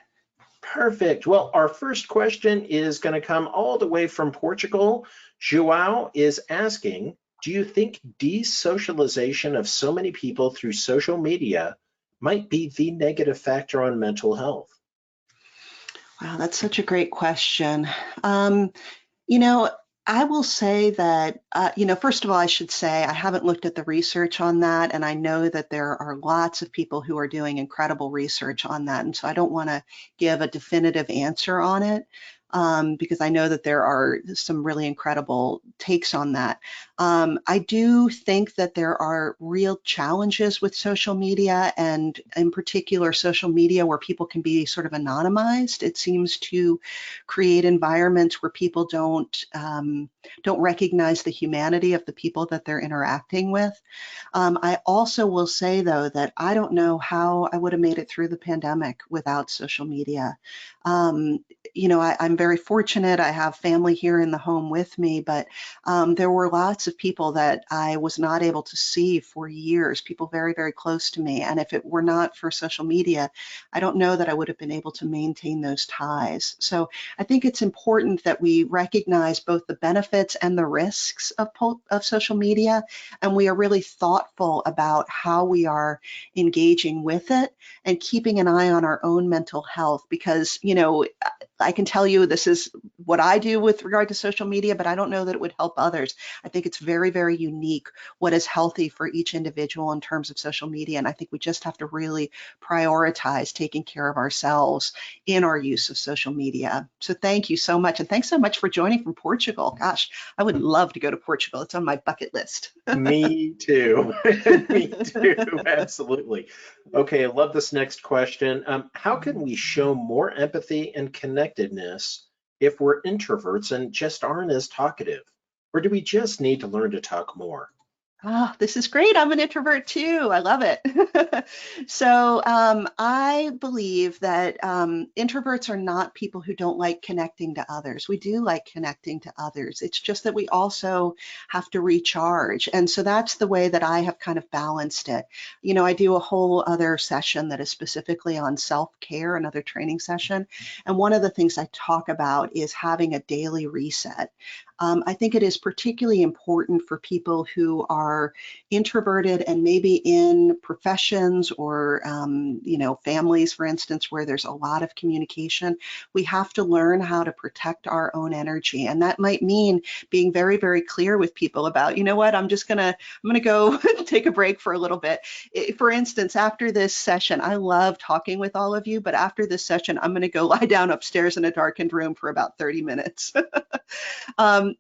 Perfect. Well, our first question is going to come all the way from Portugal. João is asking, do you think desocialization of so many people through social media might be the negative factor on mental health? Wow, that's such a great question. You know, I will say that, first of all, I should say I haven't looked at the research on that, and I know that there are lots of people who are doing incredible research on that, and so I don't want to give a definitive answer on it, because I know that there are some really incredible takes on that. I do think that there are real challenges with social media, and in particular social media where people can be sort of anonymized. It seems to create environments where people don't recognize the humanity of the people that they're interacting with. I also will say, though, that I don't know how I would have made it through the pandemic without social media. I'm very fortunate. I have family here in the home with me, but there were lots of people that I was not able to see for years, people very, very close to me. And if it were not for social media, I don't know that I would have been able to maintain those ties. So I think it's important that we recognize both the benefits and the risks of social media, and we are really thoughtful about how we are engaging with it and keeping an eye on our own mental health, because, I can tell you this is what I do with regard to social media, but I don't know that it would help others. I think it's very, very unique what is healthy for each individual in terms of social media, and I think we just have to really prioritize taking care of ourselves in our use of social media. So thank you so much, and thanks so much for joining from Portugal. Gosh, I would love to go to Portugal. It's on my bucket list. Me too. Me too. Absolutely. Okay, I love this next question. How can we show more empathy and connectedness if we're introverts and just aren't as talkative? Or do we just need to learn to talk more? Oh, this is great. I'm an introvert too. I love it. So I believe that introverts are not people who don't like connecting to others. We do like connecting to others. It's just that we also have to recharge. And so that's the way that I have kind of balanced it. You know, I do a whole other session that is specifically on self-care, another training session. And one of the things I talk about is having a daily reset. I think it is particularly important for people who are introverted and maybe in professions or you know, families, for instance, where there's a lot of communication. We have to learn how to protect our own energy, and that might mean being very, very clear with people about, you know what, I'm gonna go take a break for a little bit. For instance, after this session, I love talking with all of you, but after this session, I'm gonna go lie down upstairs in a darkened room for about 30 minutes.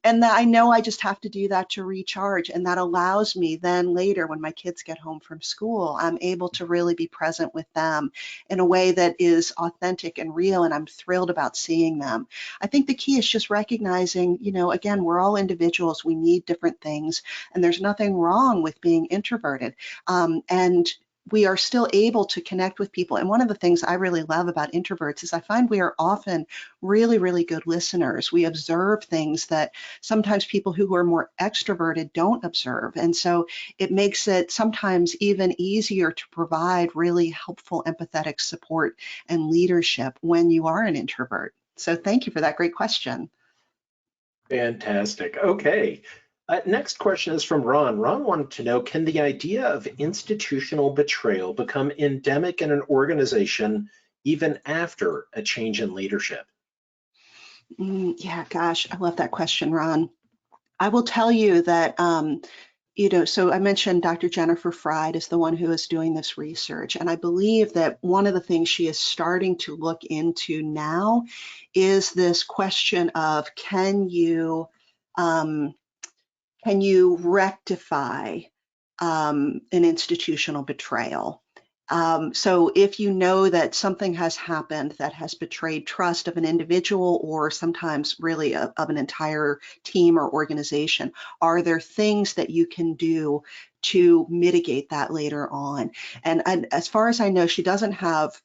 And that I know I just have to do that to recharge. And that allows me then later when my kids get home from school, I'm able to really be present with them in a way that is authentic and real. And I'm thrilled about seeing them. I think the key is just recognizing, you know, again, we're all individuals. We need different things. And there's nothing wrong with being introverted. And we are still able to connect with people. And one of the things I really love about introverts is I find we are often really, really good listeners. We observe things that sometimes people who are more extroverted don't observe. And so it makes it sometimes even easier to provide really helpful, empathetic support and leadership when you are an introvert. So thank you for that great question. Fantastic. Okay. Next question is from Ron. Ron wanted to know, can the idea of institutional betrayal become endemic in an organization even after a change in leadership? Yeah, gosh, I love that question, Ron. I will tell you that you know, so I mentioned Dr. Jennifer Fried is the one who is doing this research. And I believe that one of the things she is starting to look into now is this question of um, can you rectify an institutional betrayal? So if you know that something has happened that has betrayed trust of an individual or sometimes really of an entire team or organization, are there things that you can do to mitigate that later on? And as far as I know, she doesn't have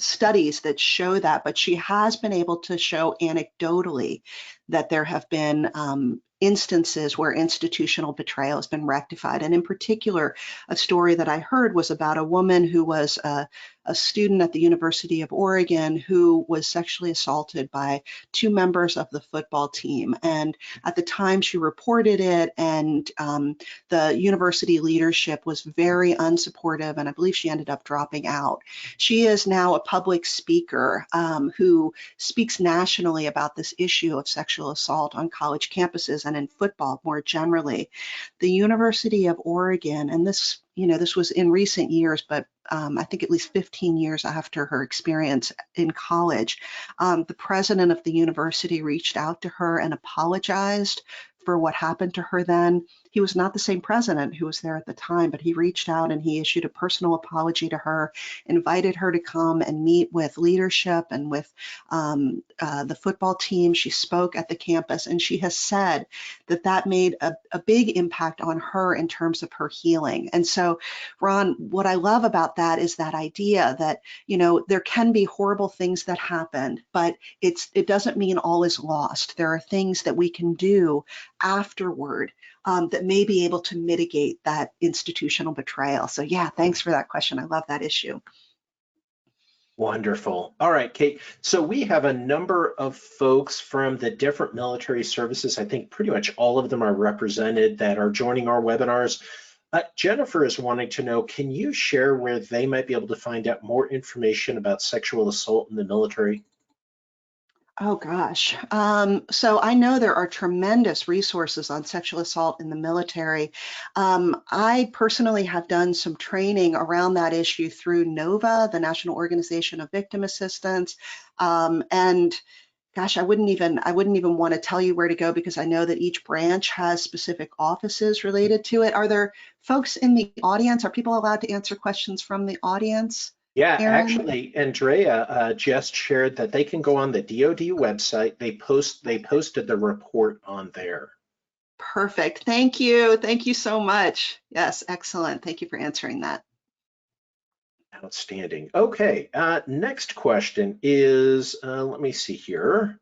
studies that show that, but she has been able to show anecdotally that there have been instances where institutional betrayal has been rectified. And in particular, a story that I heard was about a woman who was a student at the University of Oregon who was sexually assaulted by two members of the football team. And at the time she reported it, and the university leadership was very unsupportive, and I believe she ended up dropping out. She is now a public speaker who speaks nationally about this issue of sexual assault on college campuses and in football more generally. The University of Oregon, and this, you know, this was in recent years, but I think at least 15 years after her experience in college, the president of the university reached out to her and apologized for what happened to her then. He was not the same president who was there at the time, but he reached out and he issued a personal apology to her, invited her to come and meet with leadership and with the football team. She spoke at the campus, and she has said that that made a big impact on her in terms of her healing. And so, Ron, what I love about that is that idea that, you know, there can be horrible things that happened, but it doesn't mean all is lost. There are things that we can do afterward that may be able to mitigate that institutional betrayal. So yeah, thanks for that question. I love that issue. Wonderful. All right, Kate. So we have a number of folks from the different military services. I think pretty much all of them are represented that are joining our webinars. Jennifer is wanting to know, can you share where they might be able to find out more information about sexual assault in the military? Oh gosh. So I know there are tremendous resources on sexual assault in the military. I personally have done some training around that issue through NOVA, the National Organization of Victim Assistance. And gosh, I wouldn't even want to tell you where to go because I know that each branch has specific offices related to it. Are there folks in the audience? Are people allowed to answer questions from the audience? Yeah, Aaron? actually, Andrea just shared that they can go on the DoD website. They posted the report on there. Perfect. Thank you. Thank you so much. Yes, excellent. Thank you for answering that. Outstanding. Okay, next question is, let me see here.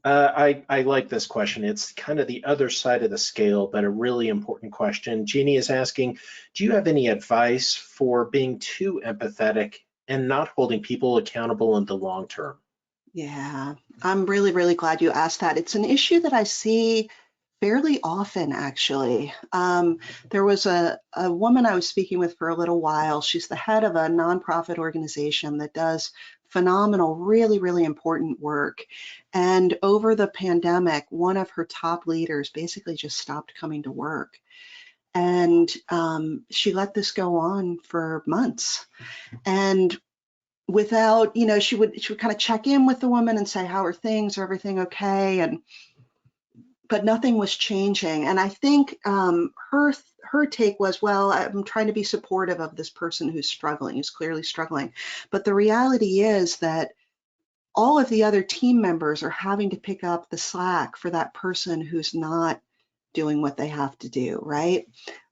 I like this question. It's kind of the other side of the scale, but a really important question. Jeannie is asking, do you have any advice for being too empathetic and not holding people accountable in the long term? Yeah, I'm really, really glad you asked that. It's an issue that I see fairly often, actually. There was a woman I was speaking with for a little while. She's the head of a nonprofit organization that does phenomenal, really, really important work. And over the pandemic, one of her top leaders basically just stopped coming to work. And she let this go on for months. And without, she would kind of check in with the woman and say, how are things? Are everything okay? But nothing was changing. And I think her take was, well, I'm trying to be supportive of this person who's struggling, who's clearly struggling. But the reality is that all of the other team members are having to pick up the slack for that person who's not doing what they have to do, right?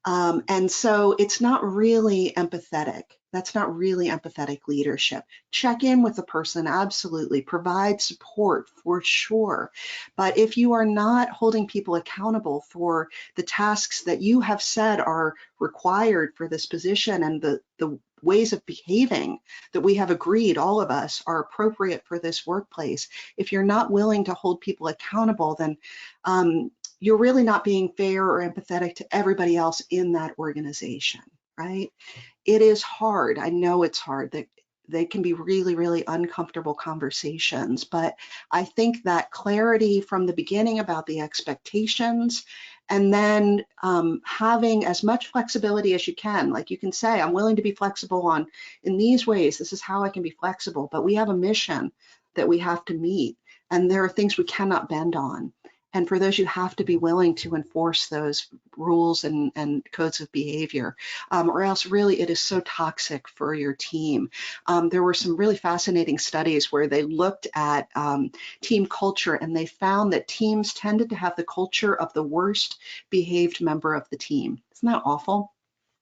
And so it's not really empathetic. That's not really empathetic leadership. Check in with the person, absolutely. Provide support for sure. But if you are not holding people accountable for the tasks that you have said are required for this position and the ways of behaving that we have agreed, all of us, are appropriate for this workplace, if you're not willing to hold people accountable, then you're really not being fair or empathetic to everybody else in that organization, right? It is hard. I know it's hard. That they can be really, really uncomfortable conversations, but I think that clarity from the beginning about the expectations, and then having as much flexibility as you can. Like you can say, I'm willing to be flexible in these ways. This is how I can be flexible, but we have a mission that we have to meet, and there are things we cannot bend on. And for those, you have to be willing to enforce those rules and codes of behavior, or else really it is so toxic for your team. There were some really fascinating studies where they looked at team culture, and they found that teams tended to have the culture of the worst behaved member of the team. Isn't that awful?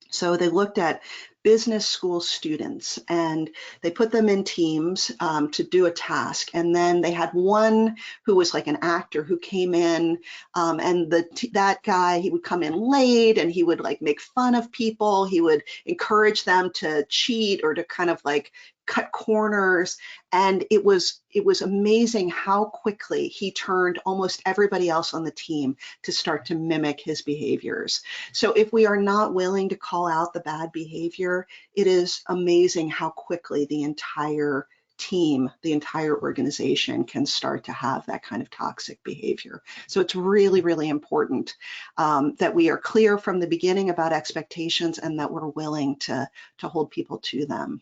So they looked at business school students, and they put them in teams to do a task. And then they had one who was like an actor who came in, and that guy, he would come in late and he would like make fun of people. He would encourage them to cheat or to kind of like cut corners. And it was amazing how quickly he turned almost everybody else on the team to start to mimic his behaviors. So if we are not willing to call out the bad behavior, it is amazing how quickly the entire team, the entire organization can start to have that kind of toxic behavior. So it's really, really important that we are clear from the beginning about expectations, and that we're willing to hold people to them.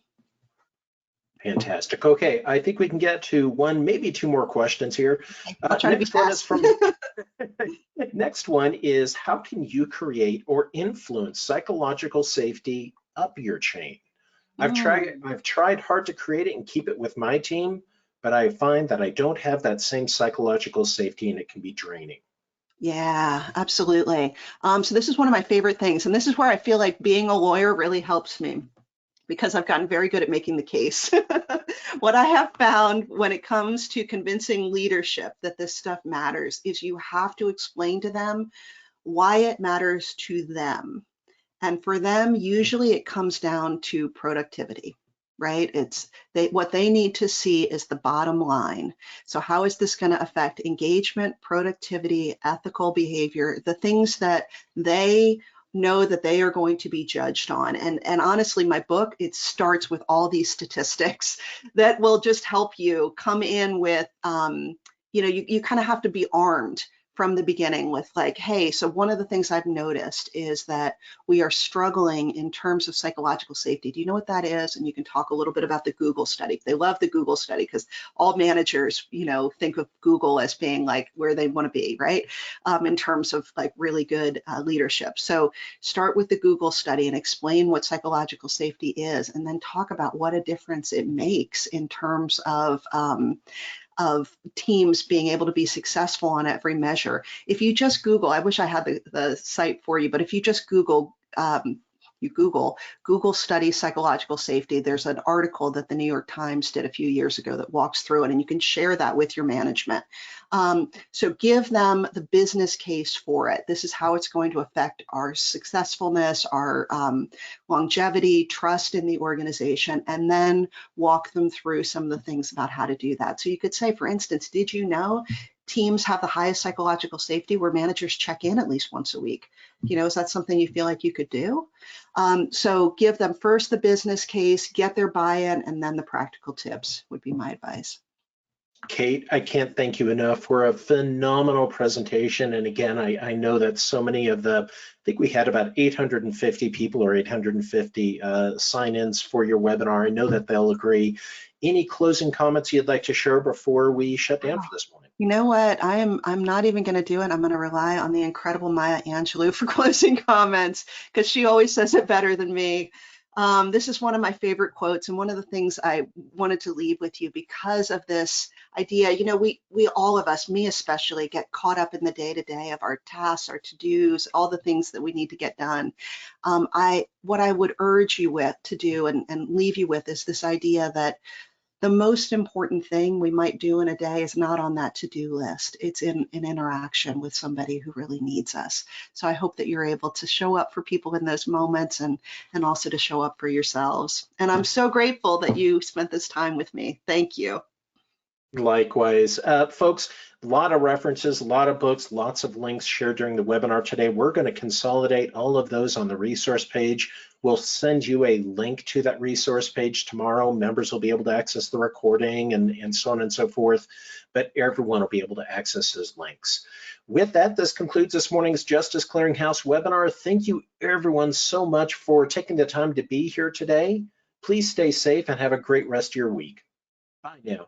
Fantastic. Okay, I think we can get to one, maybe two more questions here. I'll try to be Next one is fast. from next one is, how can you create or influence psychological safety up your chain? I've tried hard to create it and keep it with my team, but I find that I don't have that same psychological safety, and it can be draining. Yeah, absolutely. So this is one of my favorite things, and this is where I feel like being a lawyer really helps me, because I've gotten very good at making the case. What I have found when it comes to convincing leadership that this stuff matters is you have to explain to them why it matters to them. And for them, usually it comes down to productivity, right? What they need to see is the bottom line. So how is this going to affect engagement, productivity, ethical behavior, the things that they know that they are going to be judged on. And honestly, my book, it starts with all these statistics that will just help you come in with, you kind of have to be armed from the beginning with like, hey, so one of the things I've noticed is that we are struggling in terms of psychological safety. Do you know what that is? And you can talk a little bit about the Google study. They love the Google study because all managers, think of Google as being like where they want to be, right? In terms of like really good leadership. So start with the Google study and explain what psychological safety is, and then talk about what a difference it makes in terms of teams being able to be successful on every measure. If you just Google, I wish I had the site for you, but if you just Google, Google studies psychological safety, there's an article that the New York Times did a few years ago that walks through it, and you can share that with your management. So give them the business case for it. This is how it's going to affect our successfulness, our longevity, trust in the organization, and then walk them through some of the things about how to do that. So you could say, for instance, did you know teams have the highest psychological safety where managers check in at least once a week? You know, is that something you feel like you could do? So give them first the business case, get their buy-in, and then the practical tips would be my advice. Kate, I can't thank you enough for a phenomenal presentation. And again, I know that so many of I think we had about 850 people or 850 sign-ins for your webinar. I know that they'll agree. Any closing comments you'd like to share before we shut down for this morning? You know what? I'm not even going to do it. I'm going to rely on the incredible Maya Angelou for closing comments, because she always says it better than me. This is one of my favorite quotes, and one of the things I wanted to leave with you because of this idea. You know, we all of us, me especially, get caught up in the day-to-day of our tasks, our to-dos, all the things that we need to get done. What I would urge you to do and leave you with is this idea that the most important thing we might do in a day is not on that to-do list. It's in an interaction with somebody who really needs us. So I hope that you're able to show up for people in those moments and also to show up for yourselves. And I'm so grateful that you spent this time with me. Thank you. Likewise. Folks, a lot of references, a lot of books, lots of links shared during the webinar today. We're going to consolidate all of those on the resource page. We'll send you a link to that resource page tomorrow. Members will be able to access the recording and so on and so forth, but everyone will be able to access those links. With that, this concludes this morning's Justice Clearinghouse webinar. Thank you everyone so much for taking the time to be here today. Please stay safe and have a great rest of your week. Bye now.